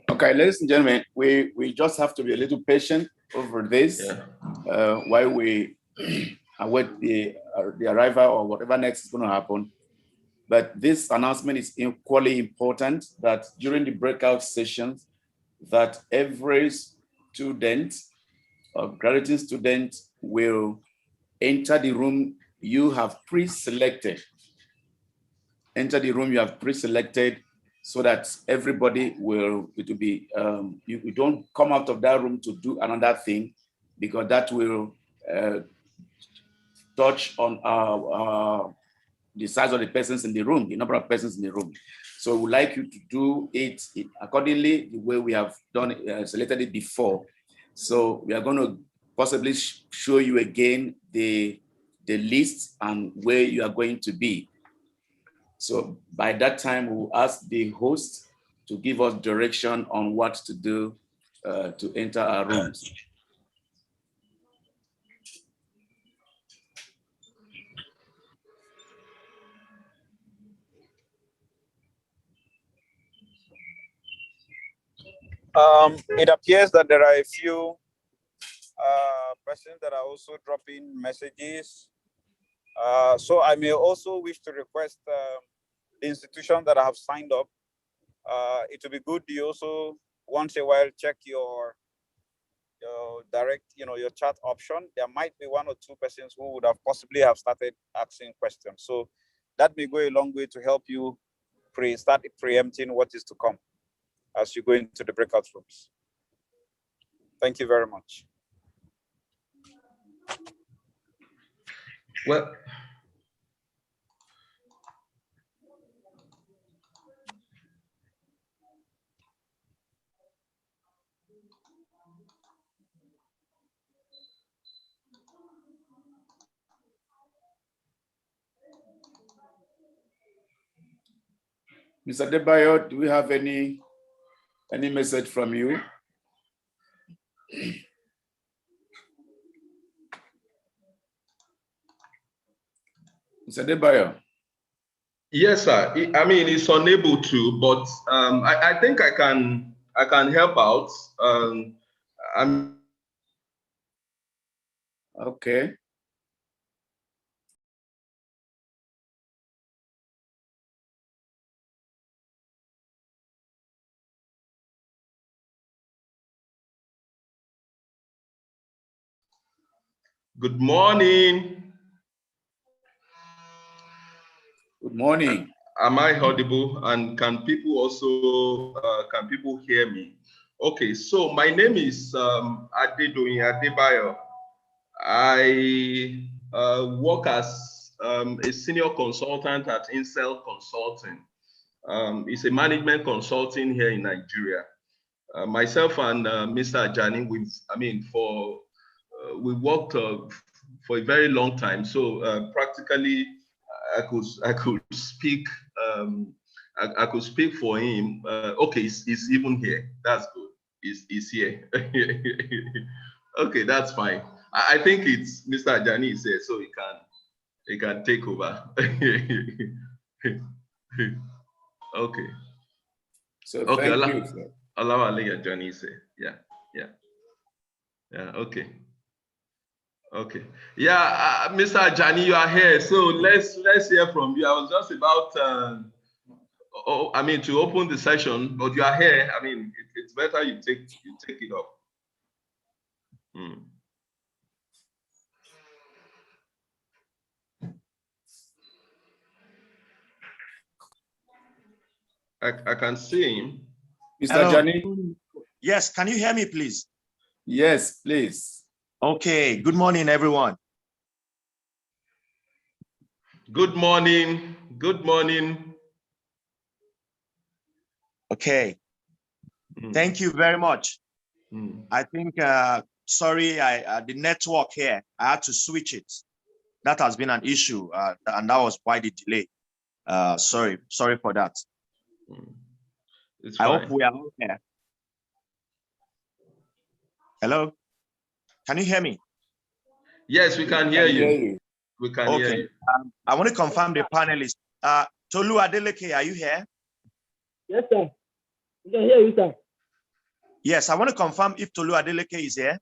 Okay, ladies and gentlemen, we just have to be a little patient over this while we await the arrival or whatever next is going to happen. But this announcement is equally important that during the breakout sessions, that every student or graduating student will enter the room you have pre-selected. Enter the room you have pre-selected so that everybody it will be, you don't come out of that room to do another thing, because that will touch on the size of the persons in the room, the number of persons in the room. So we would like you to do it accordingly, the way we have done selected it before. So we are going to possibly show you again the list and where you are going to be. So by that time, we'll ask the host to give us direction on what to do to enter our rooms. It appears that there are a few persons that are also dropping messages. So I may also wish to request the institution that I have signed up. It will be good you also once in a while check your direct, your chat option. There might be one or two persons who would have possibly have started asking questions. So that may go a long way to help you start preempting what is to come as you go into the breakout rooms. Thank you very much. Well, Mr. Debayo, do we have any message from you? Mr. Debayo. Yes, sir. I mean, it's unable to, but I think I can help out. I'm okay. Good morning. Good morning. Am I audible? And can people also can people hear me? Okay, so my name is Adedoyin Adebayo. I work as a senior consultant at Incel Consulting. It's a management consulting here in Nigeria. Myself and Mr. Ajani, we worked for a very long time. So practically, I could speak. I could speak for him. Okay, he's even here. That's good. He's here. Okay, that's fine. I think it's Mr. Ajani is here, so he can take over. Okay. So okay, thank you, sir. Allow Ajani say. Yeah. Okay. Okay. Yeah, Mr. Ajani, you are here. So let's hear from you. I was just about to open the session, but you are here. I mean, it's better you take it up. I can see him. Mr. Ajani. Yes, can you hear me, please? Yes, please. Okay, good morning, everyone. Good morning. Good morning. Okay. Thank you very much. I think, sorry, the network here, I had to switch it. That has been an issue, and that was why the delay. Sorry for that. It's I fine. hope we are all here. Hello? Can you hear me? Yes, we can hear you. We can hear you. I want to confirm the panelists. Tolu Adeleke, are you here? Yes, sir. We can hear you, sir. Yes, I want to confirm if Tolu Adeleke is here.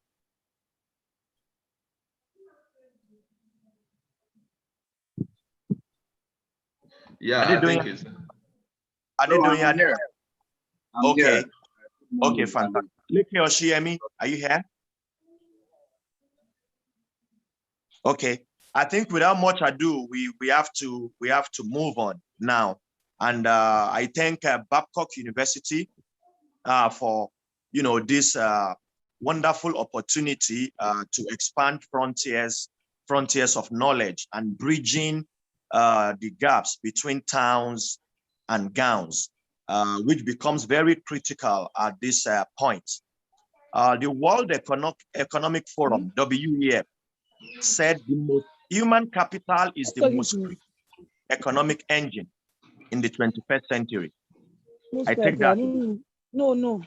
Yeah, I think it's. Are they doing it? Okay. Here. Okay, fantastic. Leke Oshiemi, are you here? Okay. I think without much ado, we have to move on now. And I thank Babcock University for this wonderful opportunity to expand frontiers of knowledge and bridging the gaps between towns and gowns, which becomes very critical at this point. The World Economic Forum, WEF, said human capital is the most critical economic engine in the 21st century. I take that. No.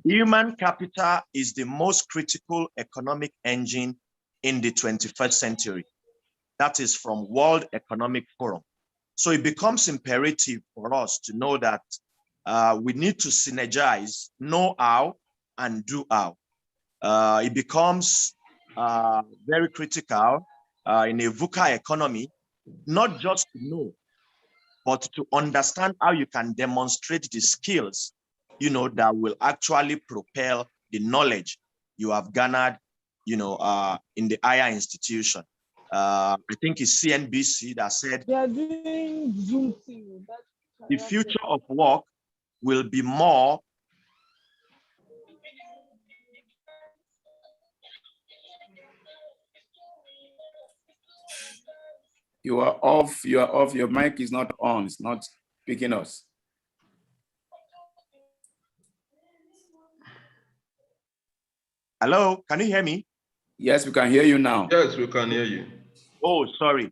Human capital is the most critical economic engine in the 21st century. That is from World Economic Forum. So it becomes imperative for us to know that we need to synergize know how and do how. It becomes very critical in a VUCA economy, not just to know, but to understand how you can demonstrate the skills, that will actually propel the knowledge you have garnered, in the higher institution. I think it's CNBC that said they are doing Zoom thing. The future of work will be more You are off. Your mic is not on. It's not picking us. Hello, can you hear me? Yes, we can hear you now. Yes, we can hear you. Oh, sorry.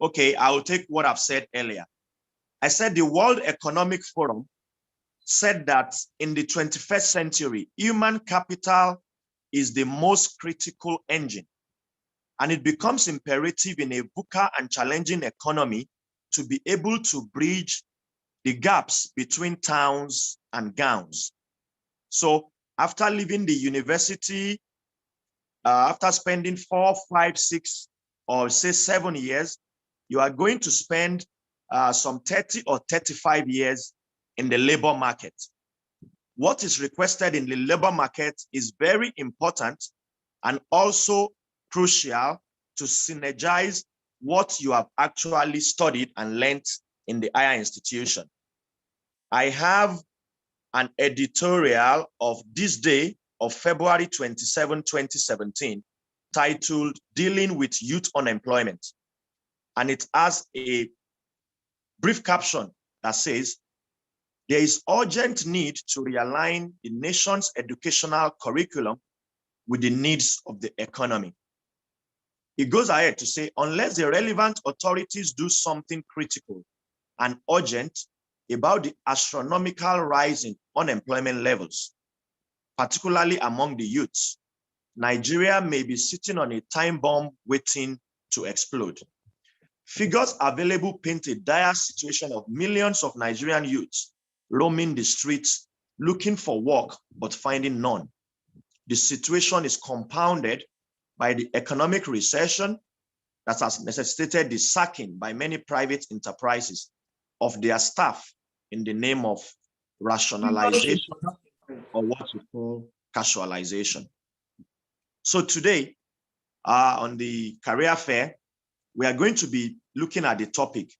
Okay, I will take what I've said earlier. I said the World Economic Forum said that in the 21st century, human capital is the most critical engine. And it becomes imperative in a VUCA and challenging economy to be able to bridge the gaps between towns and gowns. So after leaving the university, after spending 4, 5, 6, or say 7 years, you are going to spend some 30 or 35 years in the labor market. What is requested in the labor market is very important and also crucial to synergize what you have actually studied and learned in the higher institution. I have an editorial of this day of February 27, 2017, titled Dealing with Youth Unemployment. And it has a brief caption that says, there is urgent need to realign the nation's educational curriculum with the needs of the economy. It goes ahead to say, unless the relevant authorities do something critical and urgent about the astronomical rise in unemployment levels, particularly among the youths, Nigeria may be sitting on a time bomb waiting to explode. Figures available paint a dire situation of millions of Nigerian youths roaming the streets, looking for work, but finding none. The situation is compounded by the economic recession that has necessitated the sacking by many private enterprises of their staff in the name of rationalization or what we call casualization. So today, on the career fair, we are going to be looking at the topic,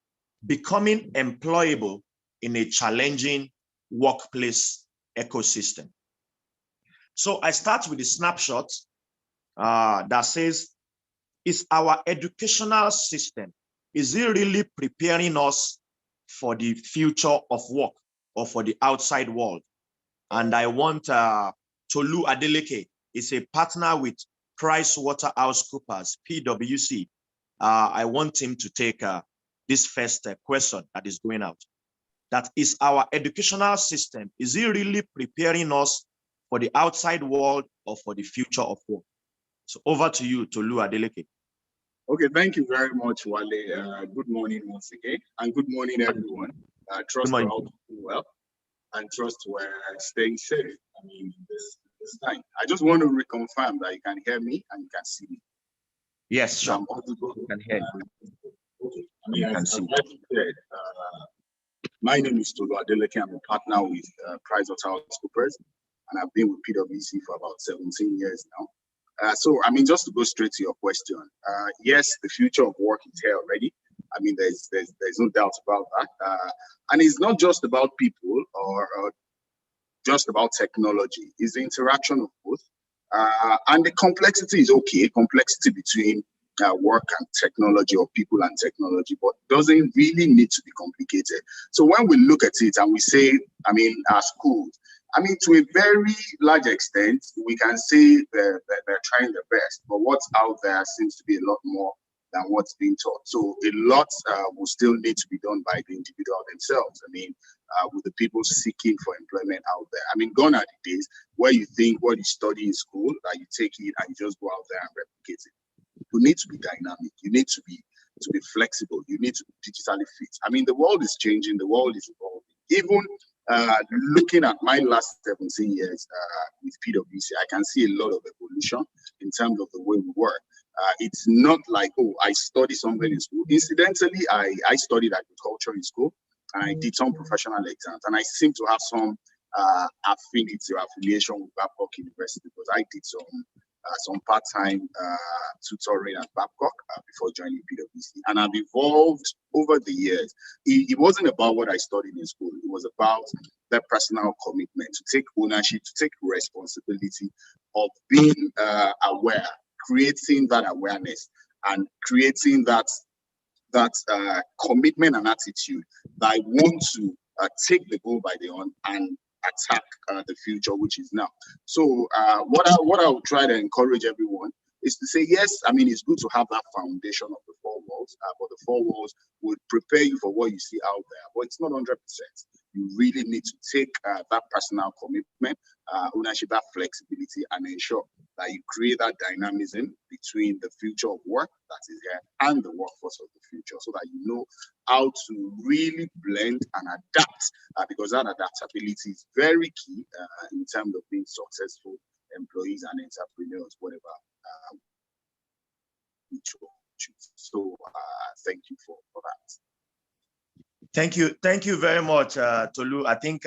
becoming employable in a challenging workplace ecosystem. So I start with a snapshot that says, is our educational system, is it really preparing us for the future of work or for the outside world? And I want Tolu Adeleke is a partner with PricewaterhouseCoopers, PwC. I want him to take this first question that is going out. That is our educational system, is it really preparing us for the outside world or for the future of work? So over to you, Tolu Adeleke. Okay, thank you very much, Wale. Good morning once again, and good morning, everyone. Trust we're all doing well, and trust we're staying safe. I mean, this time. I just want to reconfirm that you can hear me and you can see me. Yes, sure. You can hear okay. I mean, as I said, my name is Tolu Adeleke. I'm a partner with PricewaterhouseCoopers, and I've been with PwC for about 17 years now. So, I mean, just to go straight to your question, yes, the future of work is here already. I mean, there's no doubt about that. And it's not just about people or just about technology. It's the interaction of both. And the complexity is okay, complexity between work and technology or people and technology, but doesn't really need to be complicated. So when we look at it and we say, I mean, our schools, I mean, to a very large extent, we can say they're trying their best, but what's out there seems to be a lot more than what's being taught. So a lot will still need to be done by the individual themselves. I mean, with the people seeking for employment out there. I mean, gone are the days where you think what you study in school, that you take it and you just go out there and replicate it. You need to be dynamic. You need to be flexible. You need to be digitally fit. I mean, the world is changing. The world is evolving. Even looking at my last 17 years with PwC, I can see a lot of evolution in terms of the way we work. It's not like, oh, I studied something in school. Incidentally, I studied agriculture in school, and I did some professional exams, and I seem to have some affinity or affiliation with Babcock University because I did some part-time tutoring at Babcock before joining PwC. And I've evolved over the years. It wasn't about what I studied in school. It was about that personal commitment to take ownership, to take responsibility of being aware, creating that awareness and creating that commitment and attitude that I want to take the bull by the horn and attack the future, which is now. So what I would try to encourage everyone is to say, yes, I mean, it's good to have that foundation of the four walls, but the four walls would prepare you for what you see out there, but it's not 100%. You really need to take that personal commitment, ownership, that flexibility, and ensure that you create that dynamism between the future of work that is here and the workforce of the future, so that you know how to really blend and adapt, because that adaptability is very key in terms of being successful employees and entrepreneurs, whatever we choose. So thank you for that. Thank you very much, Tolu. I think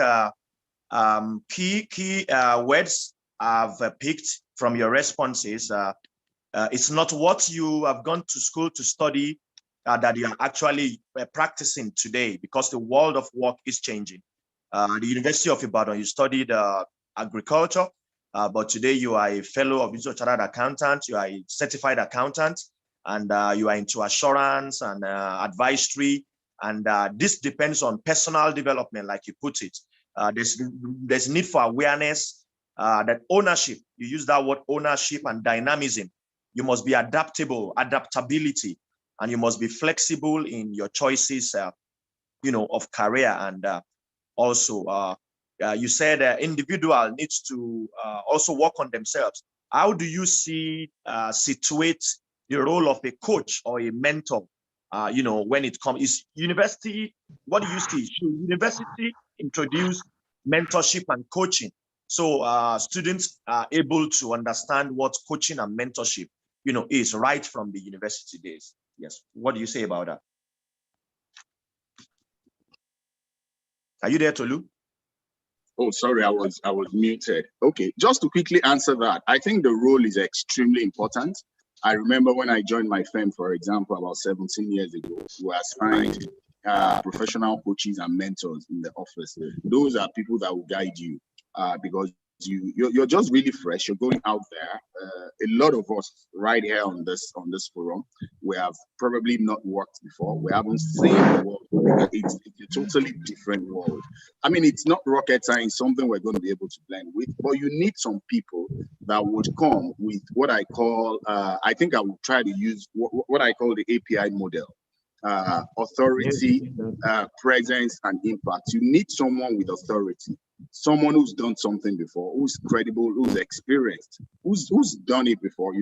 key words I've picked from your responses. It's not what you have gone to school to study that you are actually practicing today, because the world of work is changing. The University of Ibadan, you studied agriculture, but today you are a fellow of Institute of Chartered Accountant, you are a certified accountant, and you are into assurance and advisory. And this depends on personal development, like you put it. There's need for awareness, that ownership, you use that word ownership and dynamism. You must be adaptable, adaptability, and you must be flexible in your choices, of career. And also, you said individual needs to also work on themselves. How do you situate the role of a coach or a mentor? When it comes, is university, what do you see? Should university introduce mentorship and coaching, so students are able to understand what coaching and mentorship, is right from the university days? Yes. What do you say about that? Are you there, Tolu? Oh, sorry, I was muted. Okay, just to quickly answer that, I think the role is extremely important. I remember when I joined my firm, for example, about 17 years ago, we assigned professional coaches and mentors in the office. Those are people that will guide you because you're just really fresh. You're going out there. A lot of us right here on this forum, we have probably not worked before. We haven't seen the world. It's a totally different world. I mean, it's not rocket science, something we're going to be able to blend with, but you need some people that would come with what I call, I think I would try to use what I call the API model. Authority, presence, and impact. You need someone with authority, someone who's done something before, who's credible, who's experienced, who's done it before,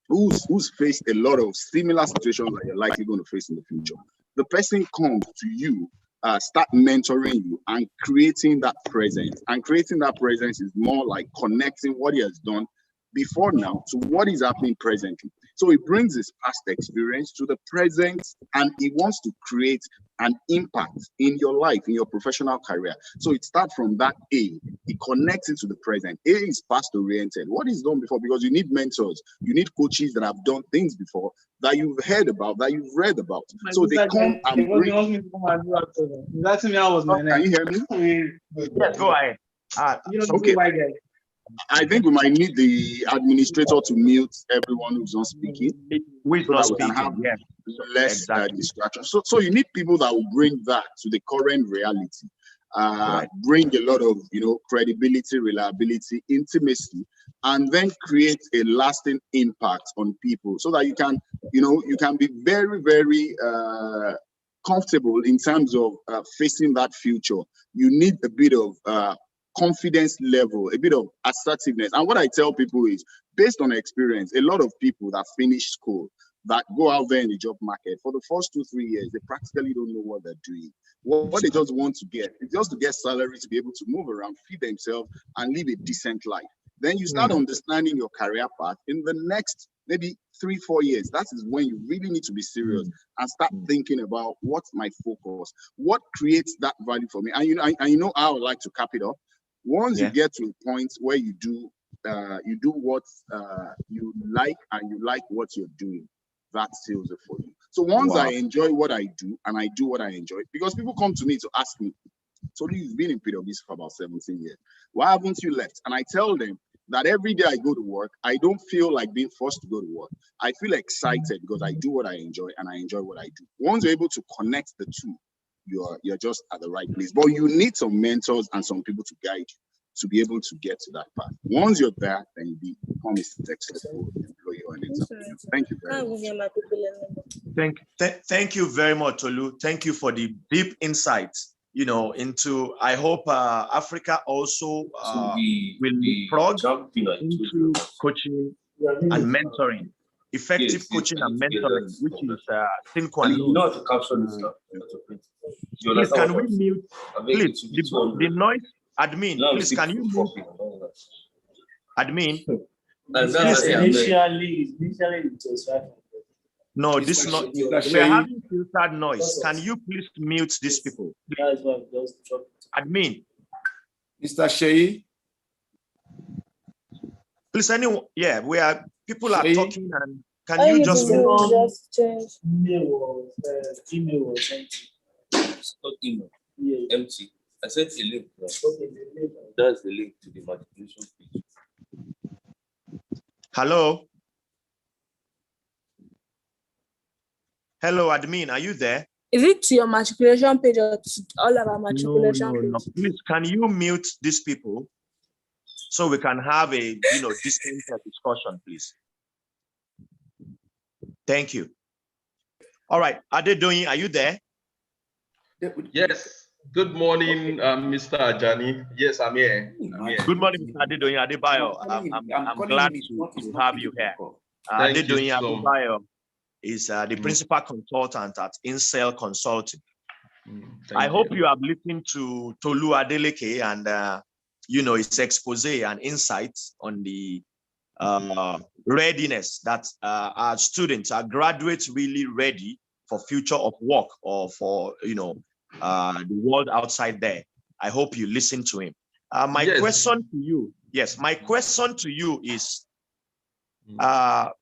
who's faced a lot of similar situations that you're likely going to face in the future. The person comes to you, start mentoring you and creating that presence. And creating that presence is more like connecting what he has done before now to what is happening presently. So he brings his past experience to the present, and he wants to create an impact in your life, in your professional career. So it starts from that A, he connects it to the present. A is past oriented, what is done before, because you need mentors, you need coaches that have done things before that you've heard about, that you've read about. So they come and bring. Can you hear me? Yes, go ahead. Okay. I think we might need the administrator to mute everyone who's not speaking. Who's not speaking? Yeah. Less distraction. So you need people that will bring that to the current reality. Bring a lot of credibility, reliability, intimacy, and then create a lasting impact on people, so that you can be very, very comfortable in terms of facing that future. You need a bit of confidence level, a bit of assertiveness. And what I tell people is, based on experience, a lot of people that finish school, that go out there in the job market, for the first 2-3 years, they practically don't know what they're doing. What they just want to get is just to get salary, to be able to move around, feed themselves, and live a decent life. Then you start understanding your career path in the next maybe 3-4 years. That is when you really need to be serious and start thinking about what's my focus, what creates that value for me. And you know how I would like to cap it up. Once you get to a point where you do what you like, and you like what you're doing, that seals it for you. So once I enjoy what I do, and I do what I enjoy, because people come to me to ask me, so you've been in PwC for about 17 years. Why haven't you left? And I tell them that every day I go to work, I don't feel like being forced to go to work. I feel excited because I do what I enjoy, and I enjoy what I do. Once you're able to connect the two, you're just at the right place. But you need some mentors and some people to guide you to be able to get to that path. Once you're there, then you become a successful employee or an entrepreneur. Thank you very much. Thank you very much, Tolu. Thank you for the deep insights into, I hope Africa also will leapfrog into coaching and mentoring, effective coaching and mentoring, which is Think and You know how to capture this stuff. Please, can we mute, please, the noise, admin, please, can you mute, admin? Initially it was 500. No, this not, we're having filtered noise. Can you please mute these people? That is why we just dropped it. Admin. Mr. Sheyi. Please, anyone, yeah, people are talking, and can I you just change? Email was empty. It's not email. Yeah. Empty. I sent a link. Okay, the link. That's the link to the matriculation page. Hello? Hello, admin, are you there? Is it to your matriculation page or to all of our matriculation page? No. Please, can you mute these people so we can have a distant discussion, please? Thank you. All right, Adesegun, are you there? Yes. Good morning, Mr. Ajani. Yes, I'm here. Good morning, Mr. Adesegun Adebayo. I'm glad to have you here. Adesegun Adebayo is the principal consultant at Incel Consulting. I hope you have listened to Tolu Adeleke and his expose and insights on the readiness that our students, our graduates, really ready for future of work or for the world outside there. I hope you listen to him. My question to you is,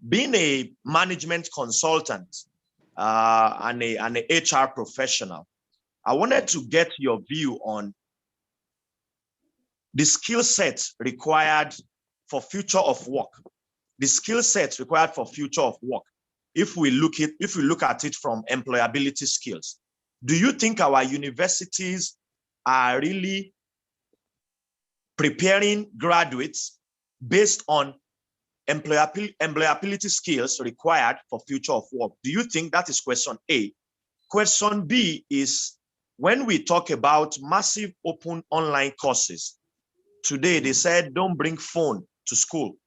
being a management consultant and an HR professional, I wanted to get your view on the skill set required for future of work. The skill set required for future of work. If we look at it from employability skills, do you think our universities are really preparing graduates based on employability skills required for future of work? Do you think that is question A? Question B is, when we talk about massive open online courses, today they said don't bring phone to school.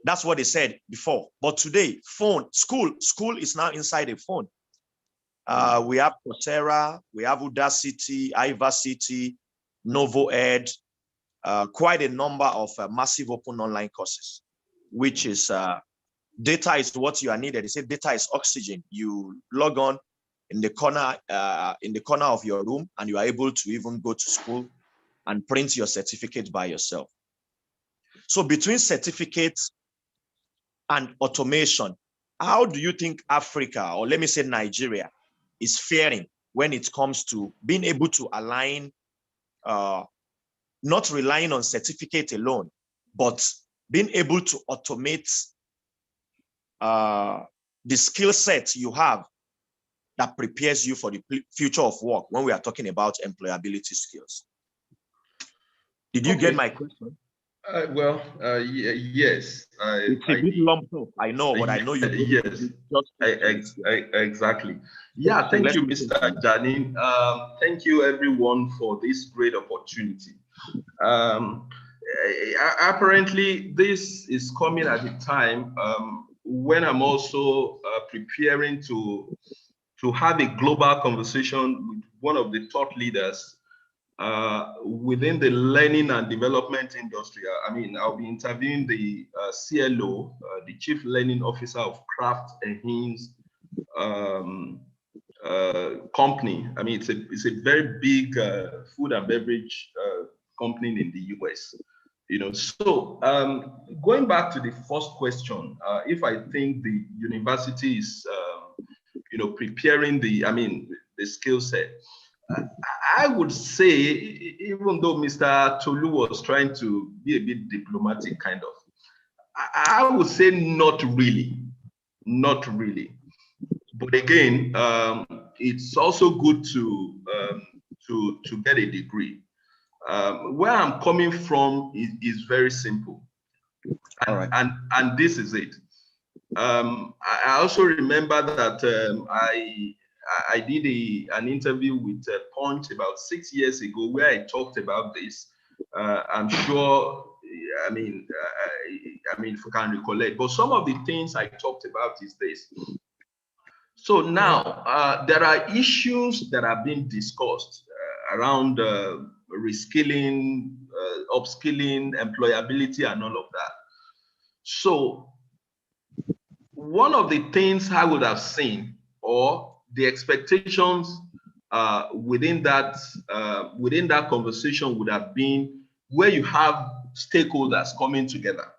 That's what they said before. But today, school is now inside a phone. We have Coursera, we have Udacity, Iversity, NovoEd, quite a number of massive open online courses, which is data is what you are needed. They say data is oxygen. You log on in the corner of your room, and you are able to even go to school and print your certificate by yourself. So between certificates and automation, how do you think Africa, or let me say Nigeria, is faring when it comes to being able to align, not relying on certificate alone, but being able to automate the skill set you have that prepares you for the future of work when we are talking about employability skills? Did you get my question? Yes. It's a bit lumped up, I know, but I know you. Yes, exactly. Yeah, thank you, Mr. Ajani. Thank you, everyone, for this great opportunity. Apparently, this is coming at a time when I'm also preparing to have a global conversation with one of the thought leaders within the learning and development industry. I mean, I'll be interviewing the CLO, the Chief Learning Officer of Kraft and Heinz company. I mean, it's a very big food and beverage company in the US. So going back to the first question, if I think the university is, preparing the skill set, I would say, even though Mr. Tolu was trying to be a bit diplomatic, kind of, I would say not really. But again, it's also good to get a degree. Where I'm coming from is very simple, and this is it. I also remember that I did an interview with Punch about 6 years ago where I talked about this. I'm sure, I mean, if you can recollect, but some of the things I talked about is this. So now there are issues that are being discussed around reskilling, upskilling, employability, and all of that. So one of the things I would have seen, or the expectations within that conversation would have been where you have stakeholders coming together.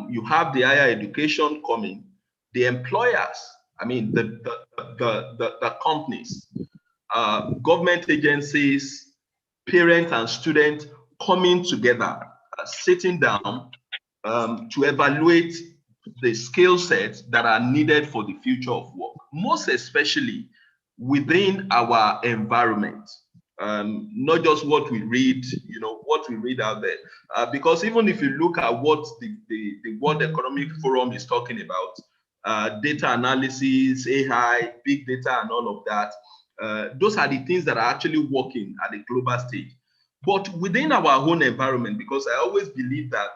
You have the higher education coming, the employers, I mean the companies, government agencies, parents and students coming together, sitting down to evaluate the skill sets that are needed for the future of work, most especially within our environment, not just what we read, what we read out there. Because even if you look at what the World Economic Forum is talking about, data analysis, AI, big data, and all of that, those are the things that are actually working at the global stage. But within our own environment, because I always believe that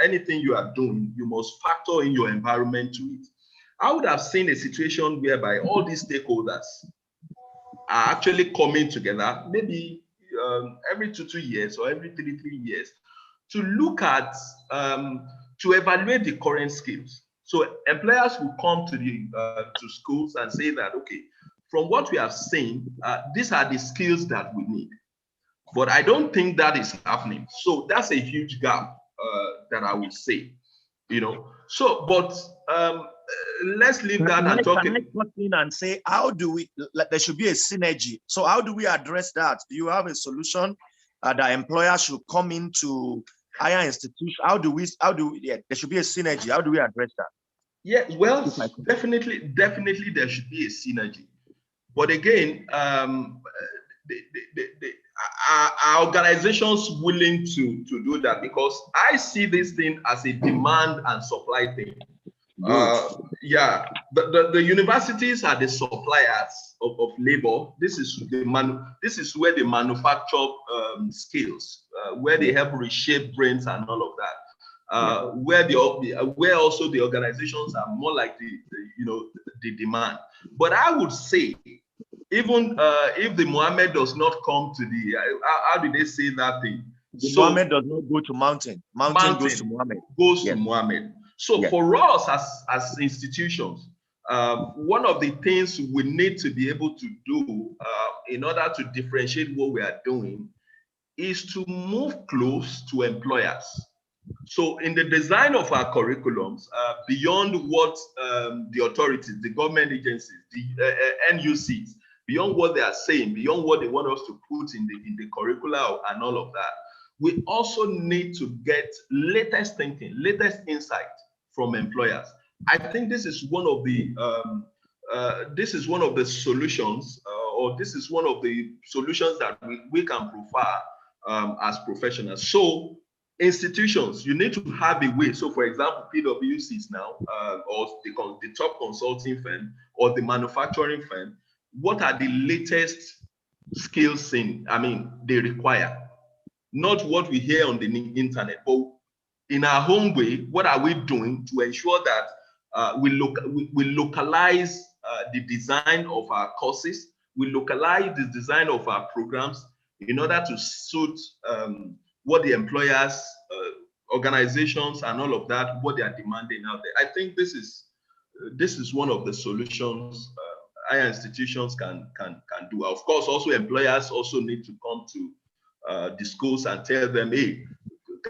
anything you are doing, you must factor in your environment to it. I would have seen a situation whereby all these stakeholders are actually coming together, maybe every 2 years or every 3 years, to look at, to evaluate the current skills. So employers will come to to schools and say that, okay, from what we have seen, these are the skills that we need. But I don't think that is happening. So that's a huge gap that I would say, So, but let's leave that and talk. Can I cut in and say, how do we, there should be a synergy. So how do we address that? Do you have a solution that employers should come into higher institutions? Yeah, there should be a synergy. How do we address that? Yeah, well, definitely there should be a synergy. But again, are organizations willing to do that? Because I see this thing as a demand and supply thing. Yeah, the universities are the suppliers of labor. This is where they manufacture skills, where they help reshape brains and all of that. Where also the organizations are more like the demand. But I would say, even if the Mohammed does not come to the, how did they say that thing? Mohammed does not go to mountain. Mountain goes to Mohammed. To Mohammed. So for us as institutions, one of the things we need to be able to do in order to differentiate what we are doing is to move close to employers. So in the design of our curriculums, beyond what the authorities, the government agencies, the NUCs, beyond what they are saying, beyond what they want us to put in the curricula and all of that, we also need to get latest thinking, latest insight from employers. I think this is one of the solutions, or this is one of the solutions that we can prefer as professionals. So institutions, you need to have a way. So for example, PwCs now, or the top consulting firm or the manufacturing firm, what are the latest skills they require? Not what we hear on the internet, but in our home way, what are we doing to ensure that we localize the design of our courses, we localize the design of our programs in order to suit what the employers, organizations, and all of that, what they are demanding out there. I think this is one of the solutions higher institutions can do. Of course, also employers also need to come to the schools and tell them, hey,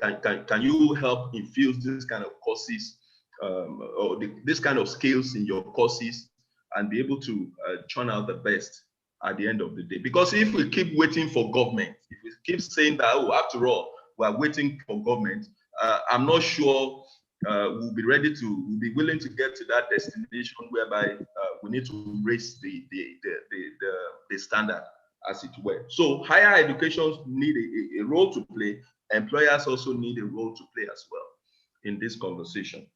can you help infuse this kind of courses or this kind of skills in your courses, and be able to churn out the best at the end of the day. Because if we keep waiting for government, if we keep saying that, oh, after all, we're waiting for government, I'm not sure we'll be willing to get to that destination whereby we need to raise the standard, as it were. So higher education need a role to play. Employers also need a role to play as well in this conversation.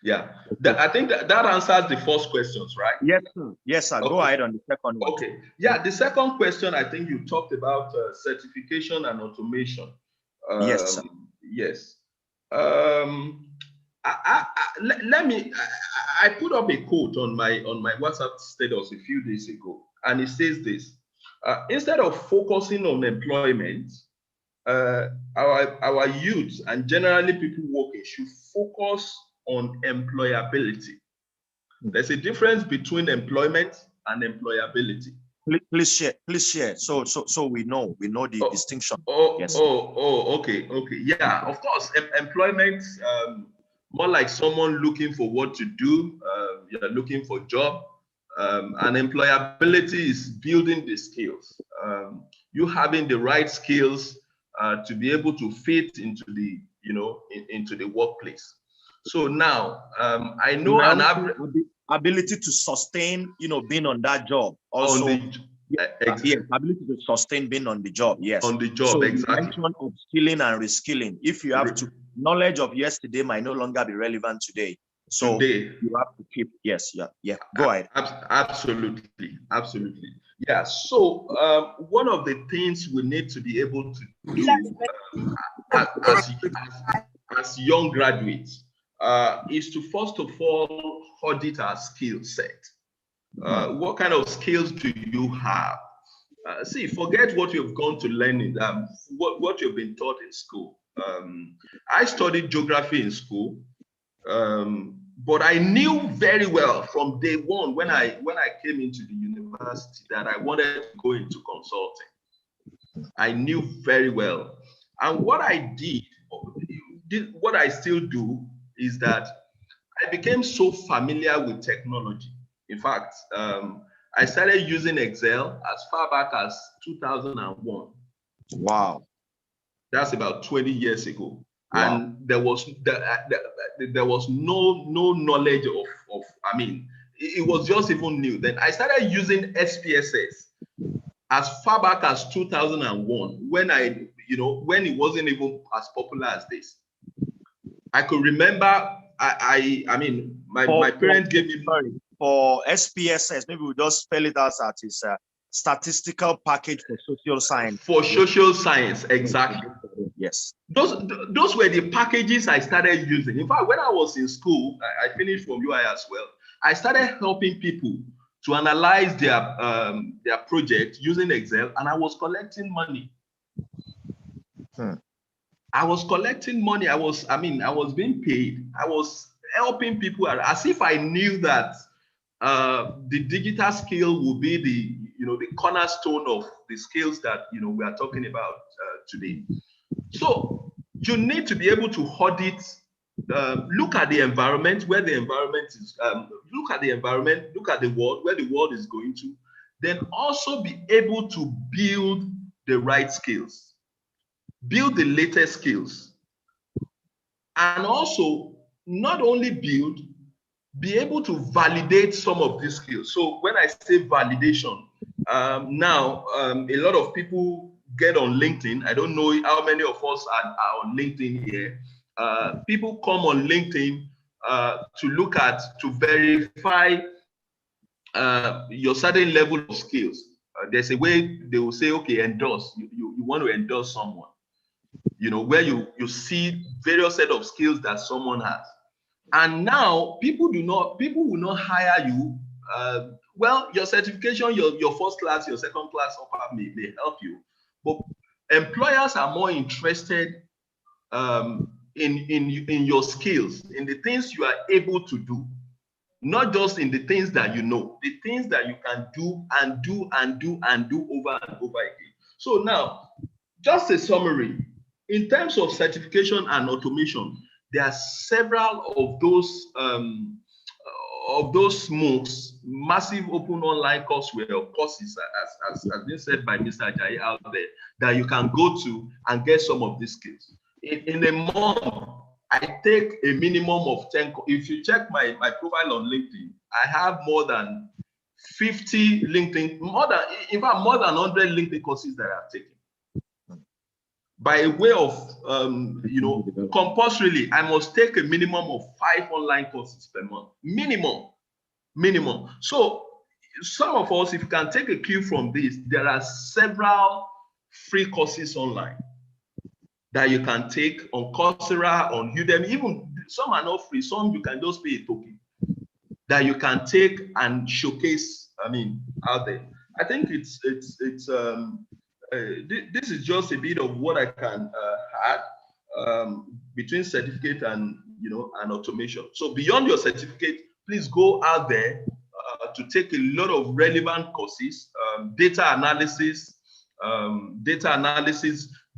Yeah, I think that answers the first questions, right? Yes, sir. Yes, sir. Go ahead on the second one. Okay. Yeah, the second question, I think you talked about certification and automation. Yes, sir. Yes. I put up a quote on my WhatsApp status a few days ago, and it says this: instead of focusing on employment, our youth and generally people working should focus on employability. There's a difference between employment and employability. Please share. So we know the distinction. Yes. Okay. Yeah, of course. Employment, more like someone looking for what to do. You're looking for a job. And employability is building the skills. You having the right skills to be able to fit into the into the workplace. So now I know an average ability to sustain, being on that job. Also, ability to sustain being on the job. Yes, on the job, so exactly. Of skilling and reskilling. If you have to, knowledge of yesterday might no longer be relevant today. So you have to keep. Yes, yeah. Go ahead. Absolutely. Yeah. So one of the things we need to be able to do as young graduates is to first of all audit our skill set. What kind of skills do you have? See, forget what you've gone to learn in what you've been taught in school. I studied geography in school, but I knew very well from day one when I came into the university that I wanted to go into consulting. I knew very well, and what I did, what I still do, is that I became so familiar with technology. In fact, I started using Excel as far back as 2001. Wow. That's about 20 years ago. Wow. And there was no knowledge of I mean, it was just even new. Then I started using SPSS as far back as 2001 when when it wasn't even as popular as this. I could remember my parents gave me for SPSS. Maybe we'll just spell it out as it's a statistical package for social science. For social science, exactly. Yes. Those were the packages I started using. In fact, when I was in school, I finished from UI as well. I started helping people to analyze their project using Excel, and I was collecting money. I was collecting money. I was being paid. I was helping people as if I knew that the digital skill will be the cornerstone of the skills that we are talking about today. So you need to be able to audit, look at the environment, where the environment is, look at the environment, look at the world, where the world is going to, then also be able to build the right skills, build the latest skills, and also not only build, be able to validate some of these skills. So when I say validation, now a lot of people get on LinkedIn. I don't know how many of us are on LinkedIn here. People come on LinkedIn to verify your certain level of skills. There's a way they will say, okay, endorse. You want to endorse someone, where you see various set of skills that someone has. And now people will not hire you. Well, your certification, your first class, your second class offer may help you, but employers are more interested in your skills, in the things you are able to do, not just in the things that you know, the things that you can do and do and do and do over and over again. So now, just a summary, in terms of certification and automation, there are several of those MOOCs, massive open online courseware or courses, as has been said by Mr. Ajayi out there, that you can go to and get some of these skills. In a month, I take a minimum of 10. If you check my profile on LinkedIn, I have more than 50 LinkedIn, more than 100 LinkedIn courses that I've taken. by way of, compulsorily, I must take a minimum of 5 online courses per month, minimum. So some of us, if you can take a cue from this, there are several free courses online that you can take on Coursera, on Udemy. Even some are not free, some you can just pay a token that you can take and showcase, out there. I think this is just a bit of what I can add between certificate and and automation. So beyond your certificate, please go out there to take a lot of relevant courses, data analysis,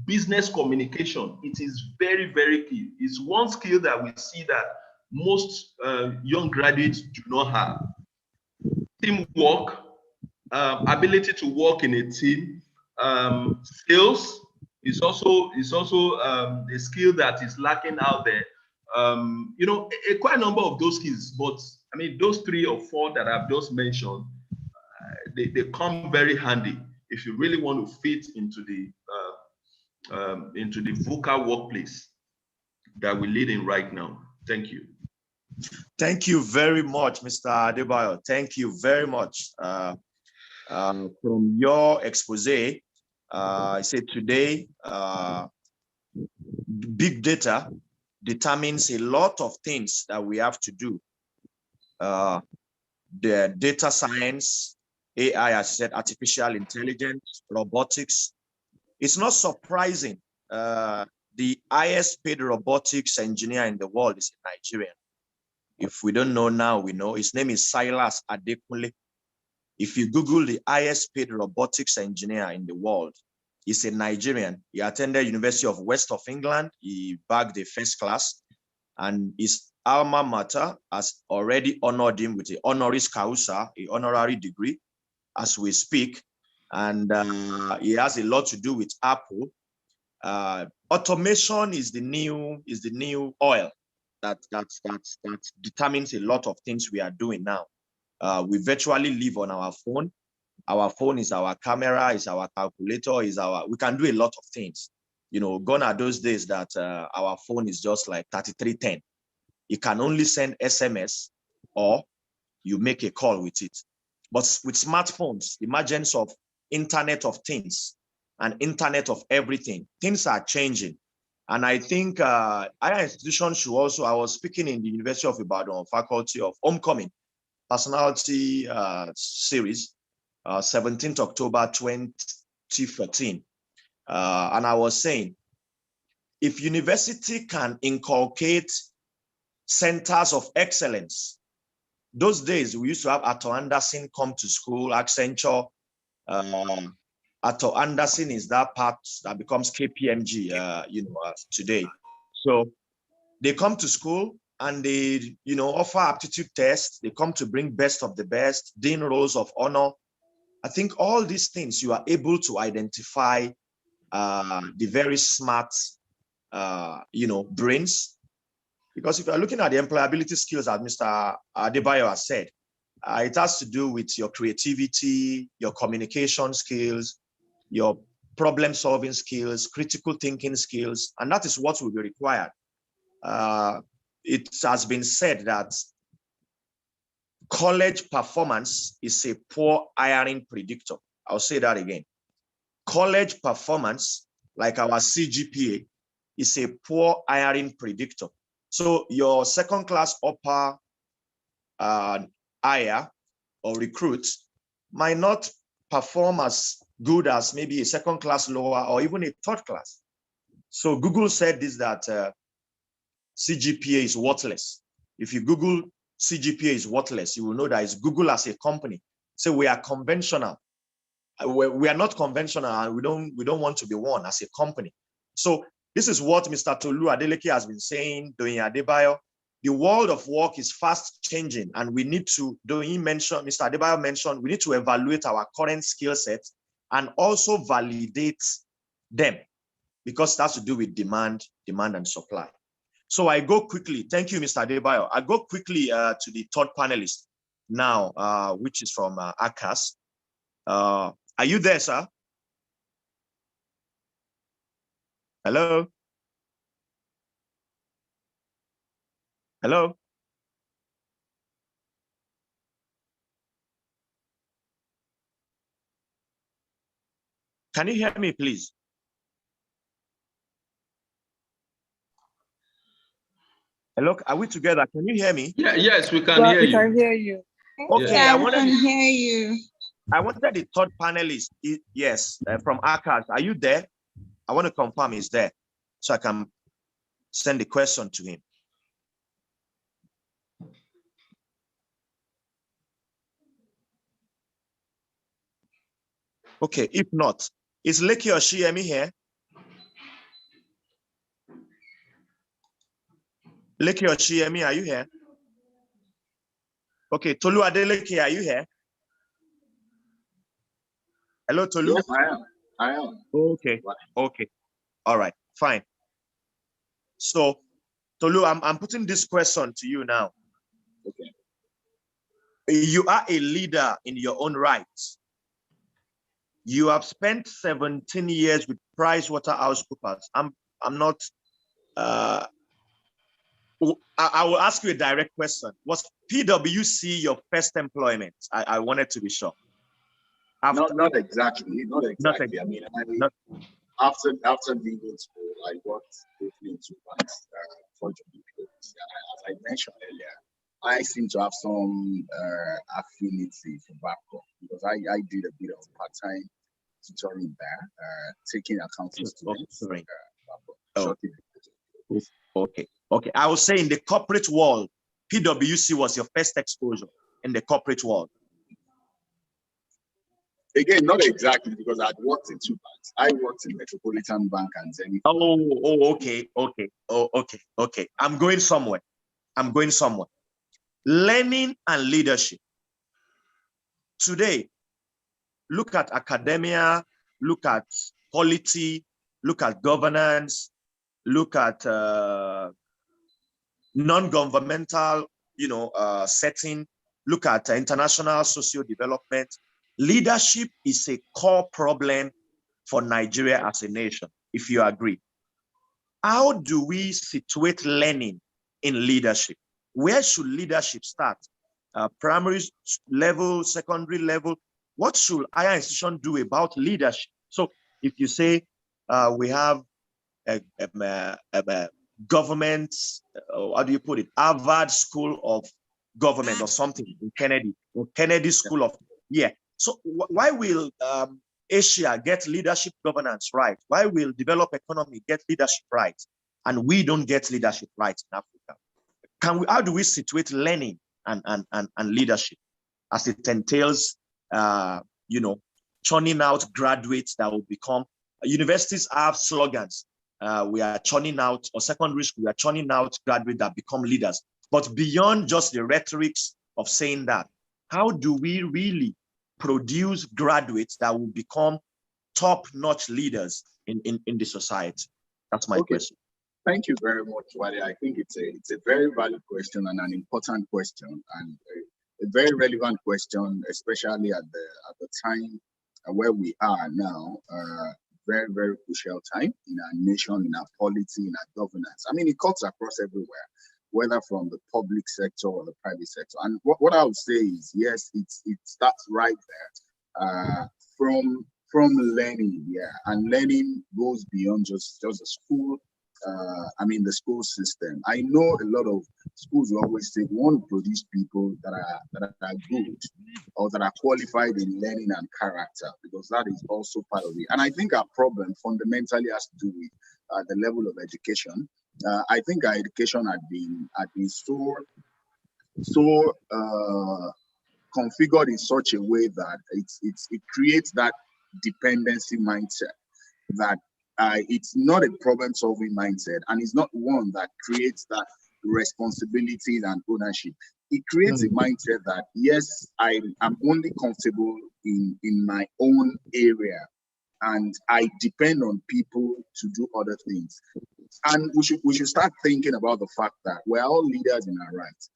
business communication. It is very, very key. It's one skill that we see that most young graduates do not have. Teamwork, ability to work in a team, skills is also a skill that is lacking out there. Quite a number of those skills, but those 3 or 4 that I've just mentioned, they come very handy if you really want to fit into the VUCA workplace that we lead in right now. Thank you. Thank you very much, Mr. Adebayo. Thank you very much. From your expose, I said today, big data determines a lot of things that we have to do. The data science, AI, as I said, artificial intelligence, robotics. It's not surprising. The highest paid robotics engineer in the world is a Nigerian. If we don't know now, we know. His name is Silas Adekunle. If you Google the highest paid robotics engineer in the world, he's a Nigerian. He attended University of West of England. He bagged the first class, and his alma mater has already honored him with the honoris causa, a honorary degree, as we speak. And he has a lot to do with Apple. Automation is the new oil that determines a lot of things we are doing now. We virtually live on our phone. Our phone is our camera, is our calculator, we can do a lot of things. Gone are those days that our phone is just like 3310. You can only send SMS or you make a call with it. But with smartphones, the emergence of Internet of Things and Internet of Everything, things are changing. And I think higher institutions should also, I was speaking in the University of Ibadan Faculty of Homecoming Personality Series, 17th October 2014. And I was saying, if university can inculcate centers of excellence, those days we used to have Atto Anderson come to school, Accenture. Atto Anderson is that part that becomes KPMG, today. So they come to school and they, offer aptitude tests. They come to bring best of the best, dean roles of honor. I think all these things you are able to identify the very smart, brains. Because if you're looking at the employability skills, as Mr. Adebayo has said, it has to do with your creativity, your communication skills, your problem-solving skills, critical thinking skills, and that is what will be required. It has been said that college performance is a poor hiring predictor. I'll say that again. College performance, like our CGPA, is a poor hiring predictor. So your second-class upper hire or recruit might not perform as good as maybe a second-class lower or even a third class. So Google said this, that CGPA is worthless. If you Google CGPA is worthless, you will know that it's Google as a company. So we are conventional. We are not conventional, and we don't want to be one as a company. So this is what Mr. Tolu Adeleke has been saying, Doyin Adebayo. The world of work is fast changing, and we need to, Mr. Adebayo mentioned, we need to evaluate our current skill sets and also validate them, because that's to do with demand and supply. So I go quickly. Thank you, Mr. Adebayo. I go quickly to the third panelist now, which is from ACAS. Are you there, sir? Hello? Hello? Can you hear me, please? Hello, are we together? Can you hear me? Yeah, yes, we can hear We you. can hear you. Okay, Yeah, we can hear you. I wanted the third panelist. Yes, from Akas. Are you there? I want to confirm he's there so I can send the question to him. Okay, if not, is Leki or Shiemi here? Leki or Shiemi, are you here? Okay, Tolu Adeleke, are you here? Hello, Tolu? Yes, I am. Okay, okay. All right, fine. So, Tolu, I'm putting this question to you now. Okay. You are a leader in your own right. You have spent 17 years with PricewaterhouseCoopers. I'm not, I will ask you a direct question. Was PwC your first employment? I wanted to be sure. Not exactly. I mean, after leaving school, I worked briefly in 2 months for PwC. As I mentioned earlier, I seem to have some affinity for Babcock because I did a bit of part-time tutoring there, taking accounting students. Okay. I will say in the corporate world, PwC was your first exposure in the corporate world. Again, not exactly because I'd worked in 2 banks. I worked in Metropolitan Bank and Zenith. Okay. I'm going somewhere. Learning and leadership. Today, look at academia, look at polity, look at governance, look at non-governmental, setting, look at international socio-development. Leadership is a core problem for Nigeria as a nation, if you agree. How do we situate learning in leadership? Where should leadership start? Primary level, secondary level? What should higher institution do about leadership? So if you say we have a government, how do you put it? Harvard School of Government or something in Kennedy, or Kennedy School of, So why will Asia get leadership governance right? Why will developed economy get leadership right? And we don't get leadership right in Africa. How do we situate learning and leadership as it entails, churning out graduates that will become, universities have slogans. We are churning out, or secondary school, we are churning out graduates that become leaders. But beyond just the rhetorics of saying that, how do we really produce graduates that will become top-notch leaders in the society? That's my question. Thank you very much, Wale. I think it's a very valid question and an important question, and a very relevant question, especially at the time where we are now. Very, very crucial time in our nation, in our polity, in our governance. I mean, it cuts across everywhere, whether from the public sector or the private sector. And what I would say is, yes, it starts right there, from learning, and learning goes beyond just the school. The school system. I know a lot of schools will always say we want to produce people that are good or that are qualified in learning and character, because that is also part of it. And I think our problem fundamentally has to do with the level of education. I think our education had been so configured in such a way that it creates that dependency mindset, that it's not a problem-solving mindset, and it's not one that creates that responsibility and ownership. It creates a mindset that, yes, I'm only comfortable in my own area, and I depend on people to do other things. And we should start thinking about the fact that we're all leaders in our rights.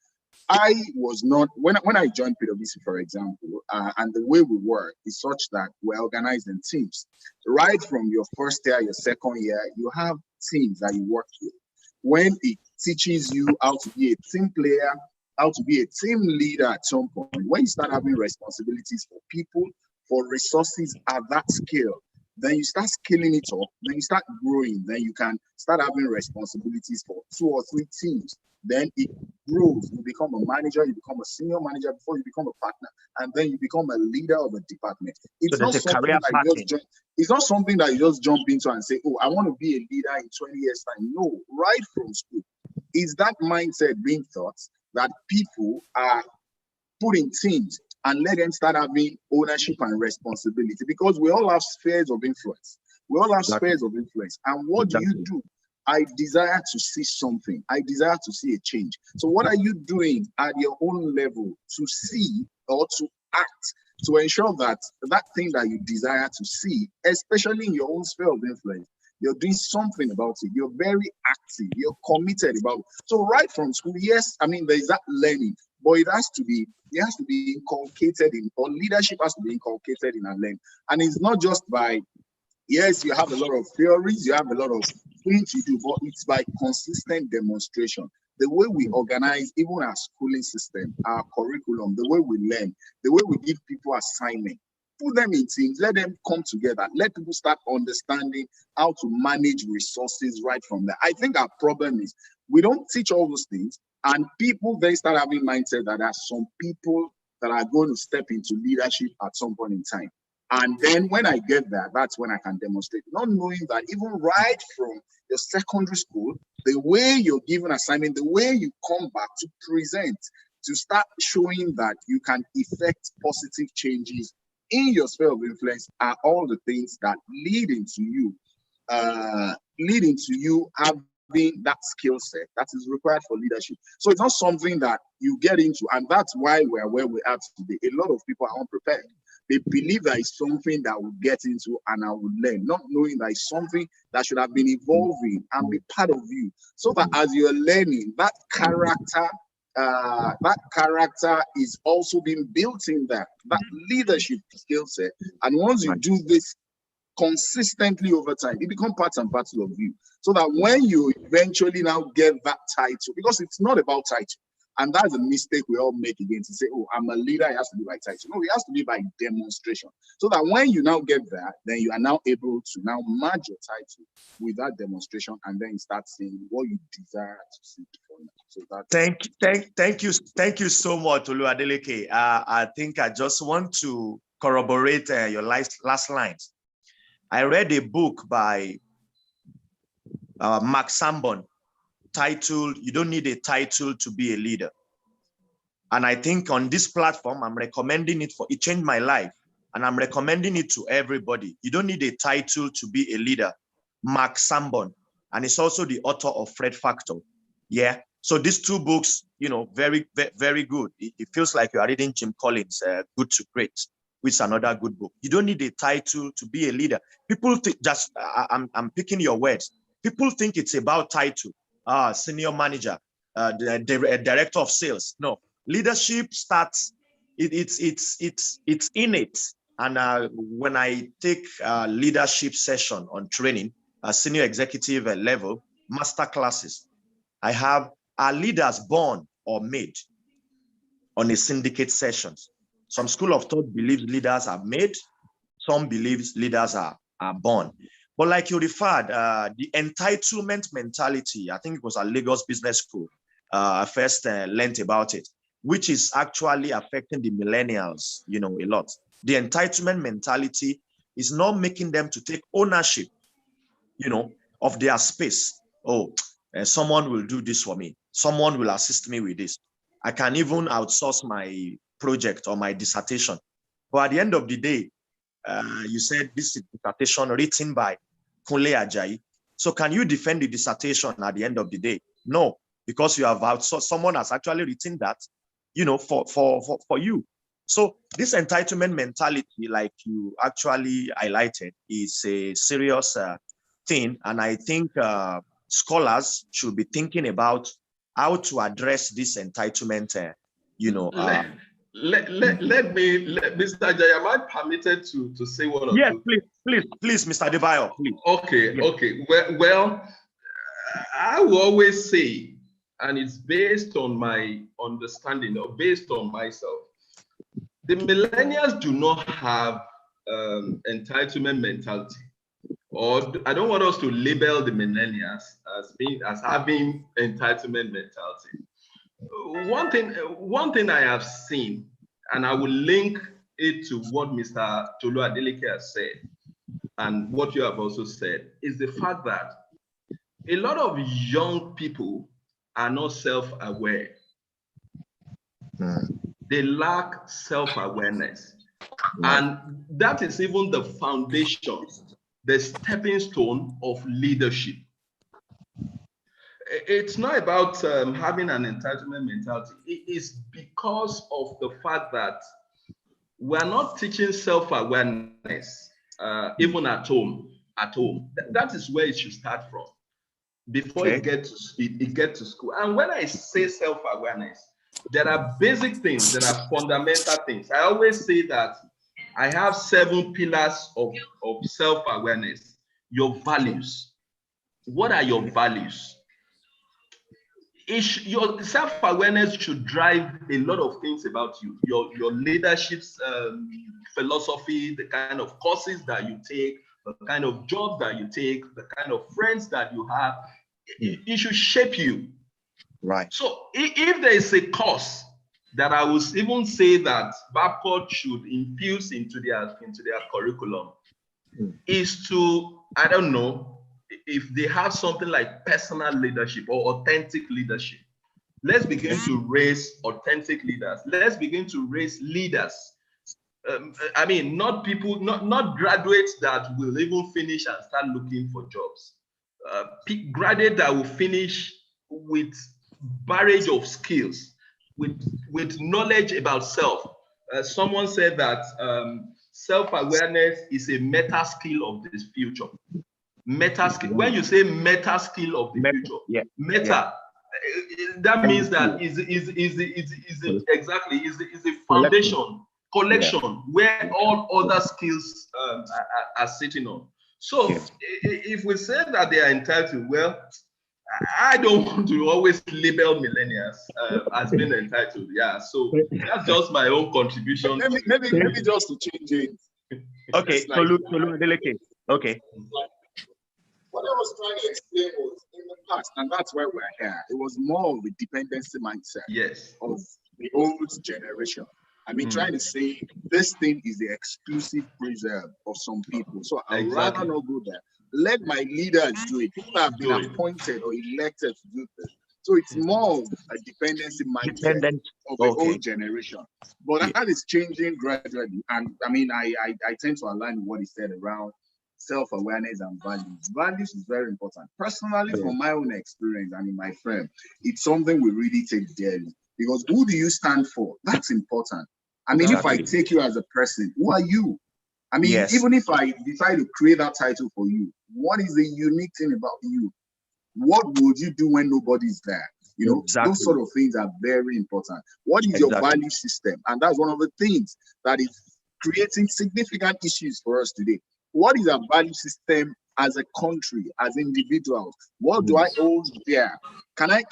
I was not, when I joined PwC, for example, and the way we work is such that we're organized in teams. Right from your first year, your second year, you have teams that you work with. When it teaches you how to be a team player, how to be a team leader at some point, when you start having responsibilities for people, for resources at that scale, then you start scaling it up, then you start growing, then you can start having responsibilities for 2 or 3 teams. Then it grows. You become a manager, you become a senior manager before you become a partner, and then you become a leader of a department. It's So not there's a something career that you just pattern. it's not something that you just jump into and say, oh, I want to be a leader in 20 years' time. No, right from school. Is that mindset being taught that people are put in teams and let them start having ownership and responsibility, because we all have spheres of influence. We all have spheres of influence. And what do you do? I desire to see something. I desire to see a change. So what are you doing at your own level to see or to act to ensure that that thing that you desire to see, especially in your own sphere of influence, you're doing something about it. You're very active. You're committed about it. So right from school, yes, I mean, there's that learning, but it has to be inculcated in, or leadership has to be inculcated in our learning. And it's not just by, yes, you have a lot of theories, you have a lot of things you do, but it's by consistent demonstration. The way we organize, even our schooling system, our curriculum, the way we learn, the way we give people assignment, put them in teams, let them come together, let people start understanding how to manage resources right from there. I think our problem is we don't teach all those things, and people then start having mindset that there are some people that are going to step into leadership at some point in time. And then when I get there, that's when I can demonstrate, not knowing that even right from your secondary school, the way you're given assignment, the way you come back to present, to start showing that you can effect positive changes in your sphere of influence are all the things that lead into you having that skill set that is required for leadership. So it's not something that you get into, and that's why we're where we are today. A lot of people are unprepared. They believe that it's something that will get into and I will learn, not knowing that it's something that should have been evolving and be part of you. So that as you're learning, that character is also being built in that leadership skill set. And once you do this consistently over time, it becomes part and parcel of you. So that when you eventually now get that title, because it's not about title, and that's a mistake we all make again, to say, oh, I'm a leader, it has to be by title. No, it has to be by demonstration. So that when you now get there, then you are now able to now merge your title with that demonstration, and then you start seeing what you desire to see before now. So that Thank you so much, Oluwadeleke. I think I just want to corroborate your last lines. I read a book by Mark Sambon titled, "You Don't Need a Title to Be a Leader." And I think on this platform, I'm recommending it it changed my life. And I'm recommending it to everybody. You don't need a title to be a leader. Mark Sambon. And it's also the author of Fred Factor. Yeah. So these 2 books, very, very good. It feels like you are reading Jim Collins, Good to Great, which is another good book. You don't need a title to be a leader. People think I'm picking your words. People think it's about title, senior manager, director of sales. No, leadership starts. It's innate. And when I take a leadership session on training, senior executive level, master classes, I have our leaders born or made on a syndicate sessions. Some school of thought believes leaders are made, some believes leaders are born. But like you referred, the entitlement mentality, I think it was at Lagos Business School, I first learned about it, which is actually affecting the millennials, a lot. The entitlement mentality is not making them to take ownership, of their space. Oh, someone will do this for me. Someone will assist me with this. I can even outsource my project or my dissertation. But at the end of the day, you said this is a dissertation written by Kunle Ajayi. So can you defend the dissertation at the end of the day? No, because you have outsourced. Someone has actually written that, for you. So this entitlement mentality, like you actually highlighted, is a serious thing. And I think scholars should be thinking about how to address this entitlement, let Mr. Jay, am I permitted to say one or yes, two? Please, Mr. Debayo, please. Okay, yes. Okay. Well, I will always say, and it's based on my understanding or based on myself, the millennials do not have entitlement mentality. Or I don't want us to label the millennials as having entitlement mentality. One thing I have seen, and I will link it to what Mr. Tolu Adeleke has said, and what you have also said, is the fact that a lot of young people are not self-aware. They lack self-awareness. And that is even the foundation, the stepping stone of leadership. It's not about having an entitlement mentality. It is because of the fact that we're not teaching self-awareness even at home. That is where it should start from before it gets to school. And when I say self-awareness, there are basic things, there are fundamental things. I always say that I have 7 pillars of self-awareness. Your values. What are your values? Your self-awareness should drive a lot of things about you. Your leadership's philosophy, the kind of courses that you take, the kind of job that you take, the kind of friends that you have. It should shape you. Right. So if there is a course that I would even say that Babcock should infuse into their curriculum, is to, I don't know, if they have something like personal leadership or authentic leadership. Let's begin to raise authentic leaders. Let's begin to raise leaders. I mean, not people, not graduates that will even finish and start looking for jobs. Graduates that will finish with barrage of skills, with knowledge about self. Someone said that self-awareness is a meta skill of this future. Meta skill. When you say meta skill of the future, that means that is a foundation, collection where all other skills are sitting on. So if we say that they are entitled, well, I don't want to always label millennials as being entitled. Yeah, so that's just my own contribution. Maybe just to change it. Okay, Tolu Adeleke. Okay. What I was trying to explain was in the past, and that's why we're here. It was more of a dependency mindset of the old generation. I mean, trying to say this thing is the exclusive preserve of some people. So I'd rather not go there. Let my leaders do it. People have been appointed or elected to do this. So it's more of a dependency mindset of the old generation. But that is changing gradually. And I mean, I tend to align with what he said around self-awareness and values. Values is very important. Personally, from my own experience and in my firm, it's something we really take dearly. Because who do you stand for? That's important. I mean, if I take you as a person, who are you? I mean, even if I decide to create that title for you, what is the unique thing about you? What would you do when nobody's there? You know, those sort of things are very important. What is your value system? And that's one of the things that is creating significant issues for us today. What is our value system as a country, as individuals? What do I hold there? Can I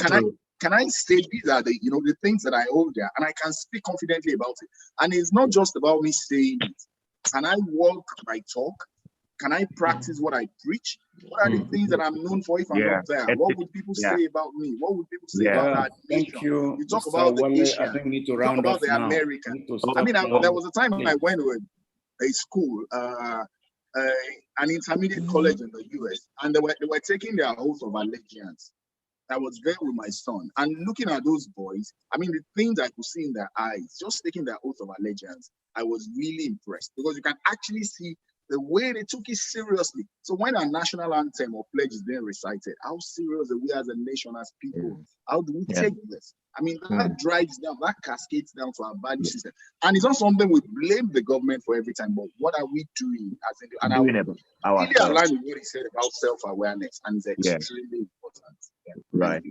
say these are the the things that I hold there, and I can speak confidently about it? And it's not just about me saying it. Can I walk my talk? Can I practice what I preach? What are the things that I'm known for if I'm not there? What would people say about me? What would people say about our nation? Thank you. You talk about the Asian. I think we need to You round talk about off the now. American. I mean, there was a time I went to a school, an intermediate college in the US, and they were taking their oath of allegiance. I was there with my son, and looking at those boys, I mean, the things I could see in their eyes, just taking their oath of allegiance, I was really impressed because you can actually see the way they took it seriously. So when our national anthem or pledge is being recited, how serious are we as a nation, as people? How do we take this? I mean, that drives down, that cascades down to our value system. And it's not something we blame the government for every time, but what are we doing as in, and I really align with what he said about self-awareness, and it's extremely important. Right.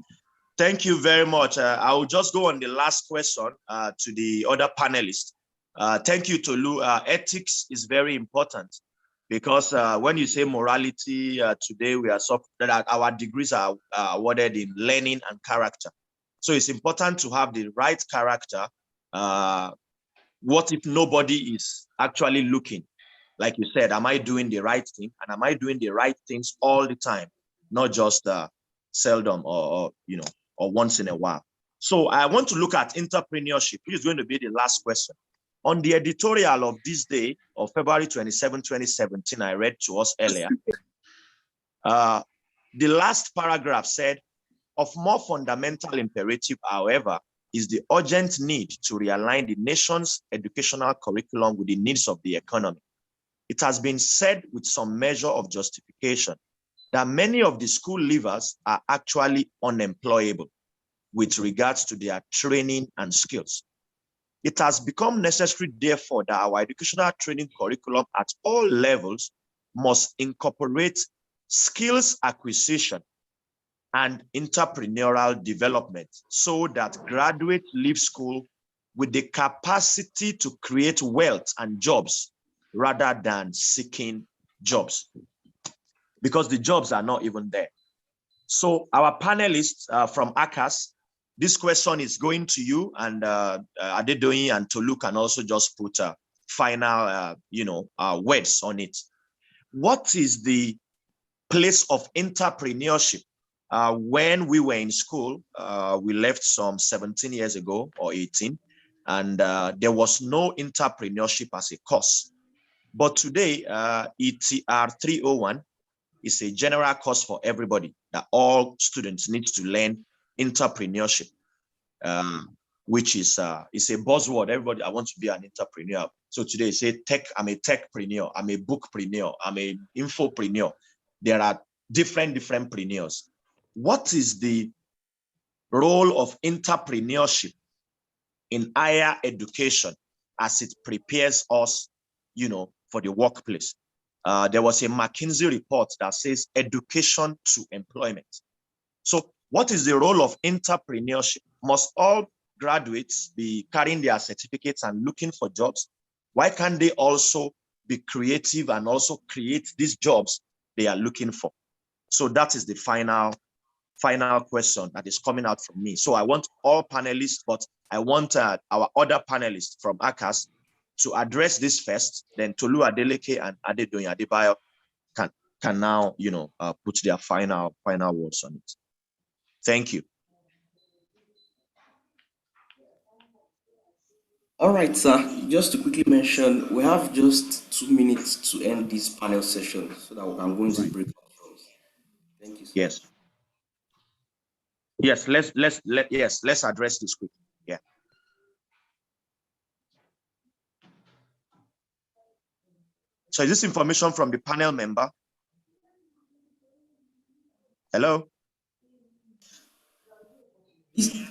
Thank you very much. I will just go on the last question to the other panelists. Thank you, Tolu. Ethics is very important because when you say morality, today we are that our degrees are awarded in learning and character. So it's important to have the right character. What if nobody is actually looking? Like you said, am I doing the right thing? And am I doing the right things all the time? Not just seldom or once in a while. So I want to look at entrepreneurship, which is going to be the last question. On the editorial of this day of February 27, 2017, I read to us earlier, the last paragraph said, of more fundamental imperative, however, is the urgent need to realign the nation's educational curriculum with the needs of the economy. It has been said with some measure of justification that many of the school leavers are actually unemployable with regards to their training and skills. It has become necessary, therefore, that our educational training curriculum at all levels must incorporate skills acquisition and entrepreneurial development so that graduates leave school with the capacity to create wealth and jobs rather than seeking jobs, because the jobs are not even there. So our panelists from ACAS, this question is going to you, and Adedoyin and Tolu can also just put final words on it. What is the place of entrepreneurship? When we were in school, we left some 17 years ago or 18, and there was no entrepreneurship as a course. But today, ETR 301 is a general course for everybody that all students need to learn entrepreneurship, which is a buzzword. Everybody, I want to be an entrepreneur. So today, say tech, I'm a techpreneur, I'm a bookpreneur, I'm an infopreneur. There are different preneurs. What is the role of entrepreneurship in higher education as it prepares us, for the workplace? There was a McKinsey report that says education to employment. So what is the role of entrepreneurship? Must all graduates be carrying their certificates and looking for jobs? Why can't they also be creative and also create these jobs they are looking for? So that is the final question that is coming out from me. So I want all panelists, but I want our other panelists from ACAS to address this first, then Tolu Adeleke and Adedoyin Adebayo can now, put their final words on it. Thank you. All right, sir. Just to quickly mention, we have just 2 minutes to end this panel session so that we can go into the breakout rooms. Thank you, sir. Yes, let's address this quickly. Yeah. So is this information from the panel member? Hello?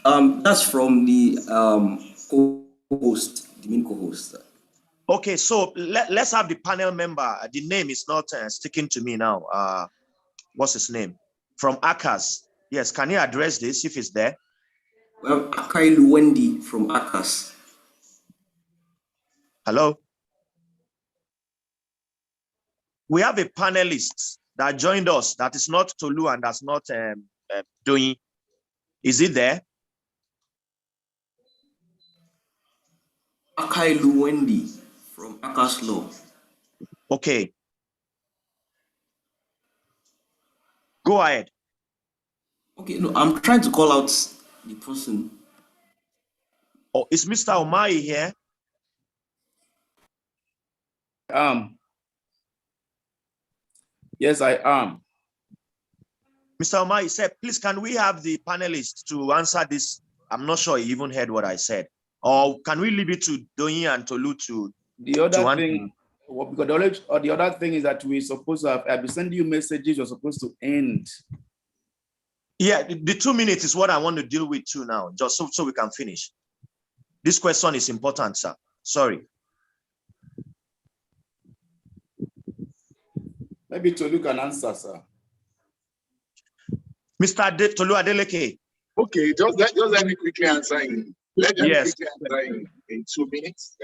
That's from the co-host, the main co-host. Okay, so let's have the panel member. The name is not sticking to me now. What's his name? From ACAS. Yes, can you address this if it's there? Well, Akailu Wendy from ACAS. Hello? We have a panelist that joined us that is not Tolu and that's not doing. Is it there? Akailu Wendy from ACAS Law. Okay. Go ahead. Okay, no, I'm trying to call out the person. Oh, is Mr. Omai here? Yes, I am. Mr. Omai said, please, can we have the panelists to answer this? I'm not sure he even heard what I said. Or can we leave it to Doyin and Tolu to the other thing? Well, because the other thing is that we're supposed to have, I'll be sending you messages, you're supposed to end. Yeah, the 2 minutes is what I want to deal with too now, just so we can finish. This question is important, sir. Sorry. Maybe Tolu can answer, sir. Mr. Tolu Adeleke. Okay, just let me quickly answer in. Let me Yes. quickly answer in 2 minutes.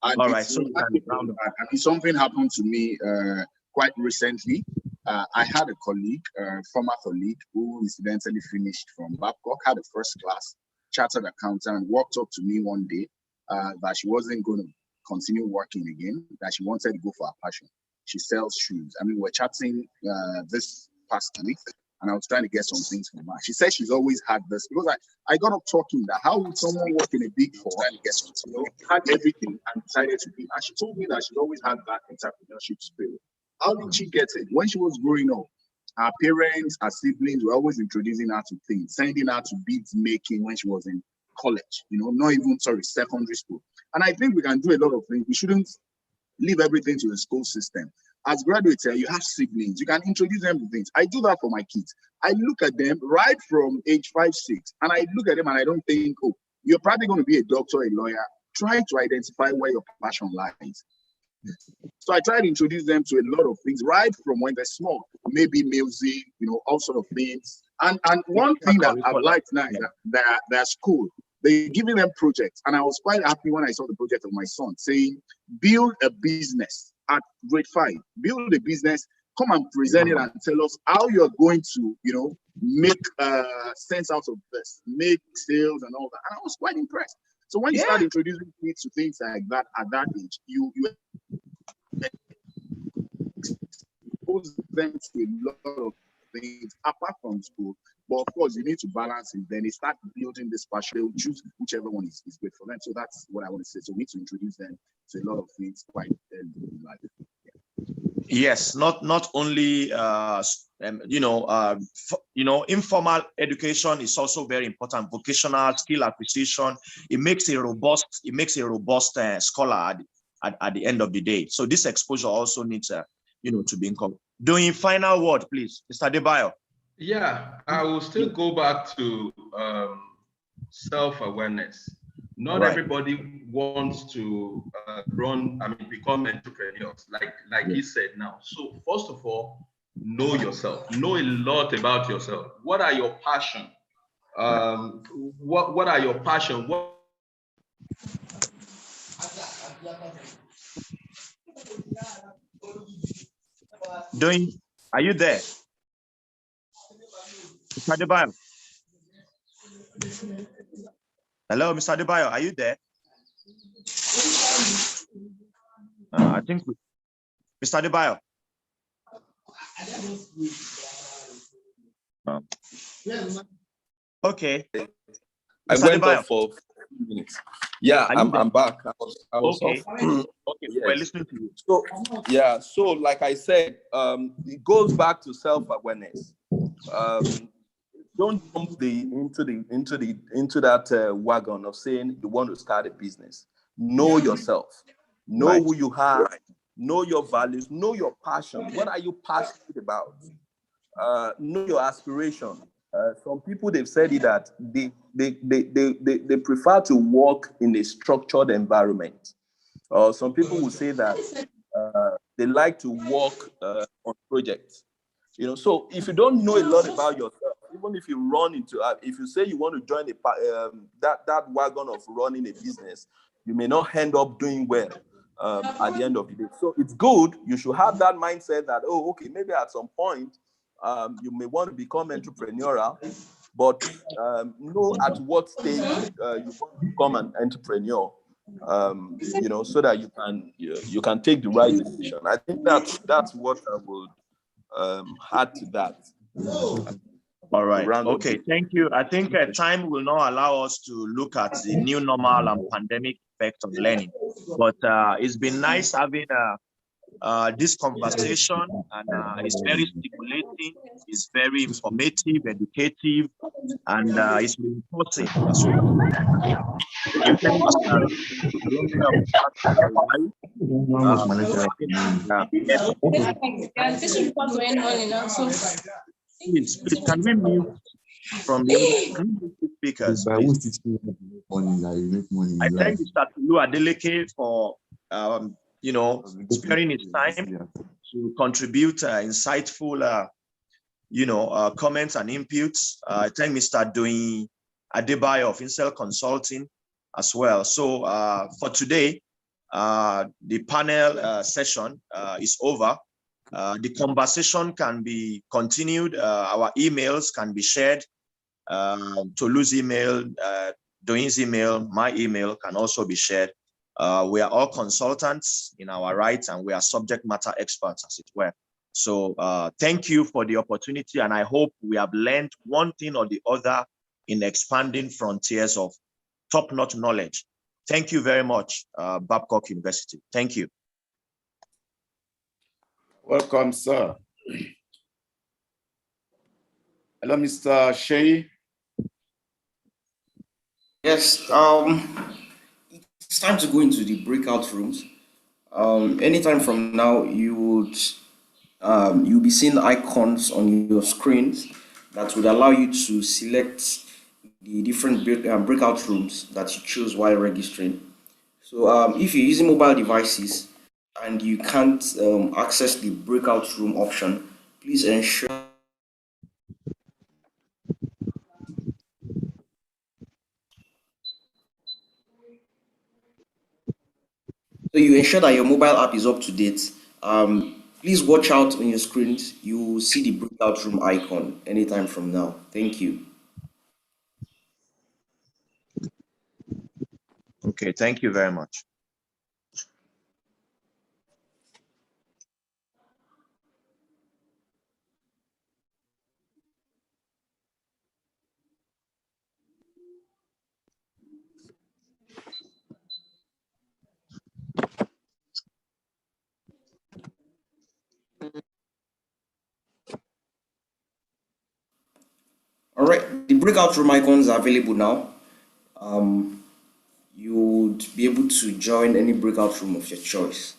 And All right. it's So we can round up. something happened to me quite recently. I had a colleague, former colleague, who incidentally finished from Babcock, had a first class chartered accountant, walked up to me one day that she wasn't going to continue working again, that she wanted to go for her passion. She sells shoes. I mean, we're chatting this past week, and I was trying to get some things from her. She said she's always had this, because I got up talking that how would someone work in a big four and get something, had everything and decided to be, and she told me that she's always had that entrepreneurship spirit. How did she get it? When she was growing up, her parents, her siblings were always introducing her to things, sending her to beads making when she was in college, not even, secondary school. And I think we can do a lot of things. We shouldn't leave everything to the school system. As graduates, you have siblings. You can introduce them to things. I do that for my kids. I look at them right from age 5, 6, and I look at them and I don't think, oh, you're probably going to be a doctor, a lawyer. Try to identify where your passion lies. So I try to introduce them to a lot of things right from when they're small, maybe music, all sort of things. And one thing that I've liked now is that their school, they're giving them projects. And I was quite happy when I saw the project of my son saying, build a business at grade 5, build a business, come and present it and tell us how you're going to, make sense out of this, make sales and all that. And I was quite impressed. So when you start introducing kids to things like that at that age, you expose them to a lot of things apart from school. But of course, you need to balance it. Then they start building this passion. They'll choose whichever one is good for them. So that's what I want to say. So we need to introduce them to a lot of things quite early in life. Yes, not only informal education is also very important. Vocational skill acquisition, it makes a robust scholar at the end of the day. So this exposure also needs to be income. Doing final word, please, Mr. Adebayo. Yeah, I will still go back to self-awareness. Not everybody wants to become entrepreneurs, like he said now. So first of all, know yourself. Know a lot about yourself. What are your passion? What are your passion? Are you there? Mr. Adebayo. Hello, Mr. Adebayo, are you there? I think Mr. Adebayo. Okay. I went off for 5 minutes. Yeah, I'm back. I was okay. off. Okay, yes. we're listening to you. So like I said, it goes back to self-awareness. Don't jump into that wagon of saying you want to start a business. Know yourself. Know who you are. Know your values. Know your passion. What are you passionate about? Know your aspiration. Some people, they've said it that they prefer to work in a structured environment. Some people will say that they like to work on projects. So if you don't know a lot about yourself, even if you run into, if you say you want to join that wagon of running a business, you may not end up doing well at the end of the day. So it's good. You should have that mindset that, oh, okay, maybe at some point you may want to become entrepreneurial, but know at what stage you want to become an entrepreneur. So that you can take the right decision. I think that's what I would add to that. All right. Okay. Thank you. I think time will not allow us to look at the new normal and pandemic effect on learning, but it's been nice having this conversation, and it's very stimulating, it's very informative, educative, and it's reinforcing as well. Please, can we mute from the other speakers? I thank Mr. Tulu Adeleke for sparing his time to contribute insightful comments and inputs. I thank Mr. Doyin Adebayo of Incel Consulting as well. So for today, the panel session is over. The conversation can be continued. Our emails can be shared. Tolu's email, Doyin's email, my email can also be shared. We are all consultants in our rights and we are subject matter experts, as it were. So thank you for the opportunity, and I hope we have learned one thing or the other in expanding frontiers of top-notch knowledge. Thank you very much, Babcock University. Thank you. Welcome, sir. Hello, Mr. Shea. Yes, it's time to go into the breakout rooms. Anytime from now, you'll be seeing icons on your screens that would allow you to select the different breakout rooms that you choose while registering. So if you're using mobile devices and you can't access the breakout room option, please ensure you ensure that your mobile app is up to date. Please watch out on your screens. You will see the breakout room icon anytime from now. Thank you. Okay, thank you very much. All right, the breakout room icons are available now. You would be able to join any breakout room of your choice.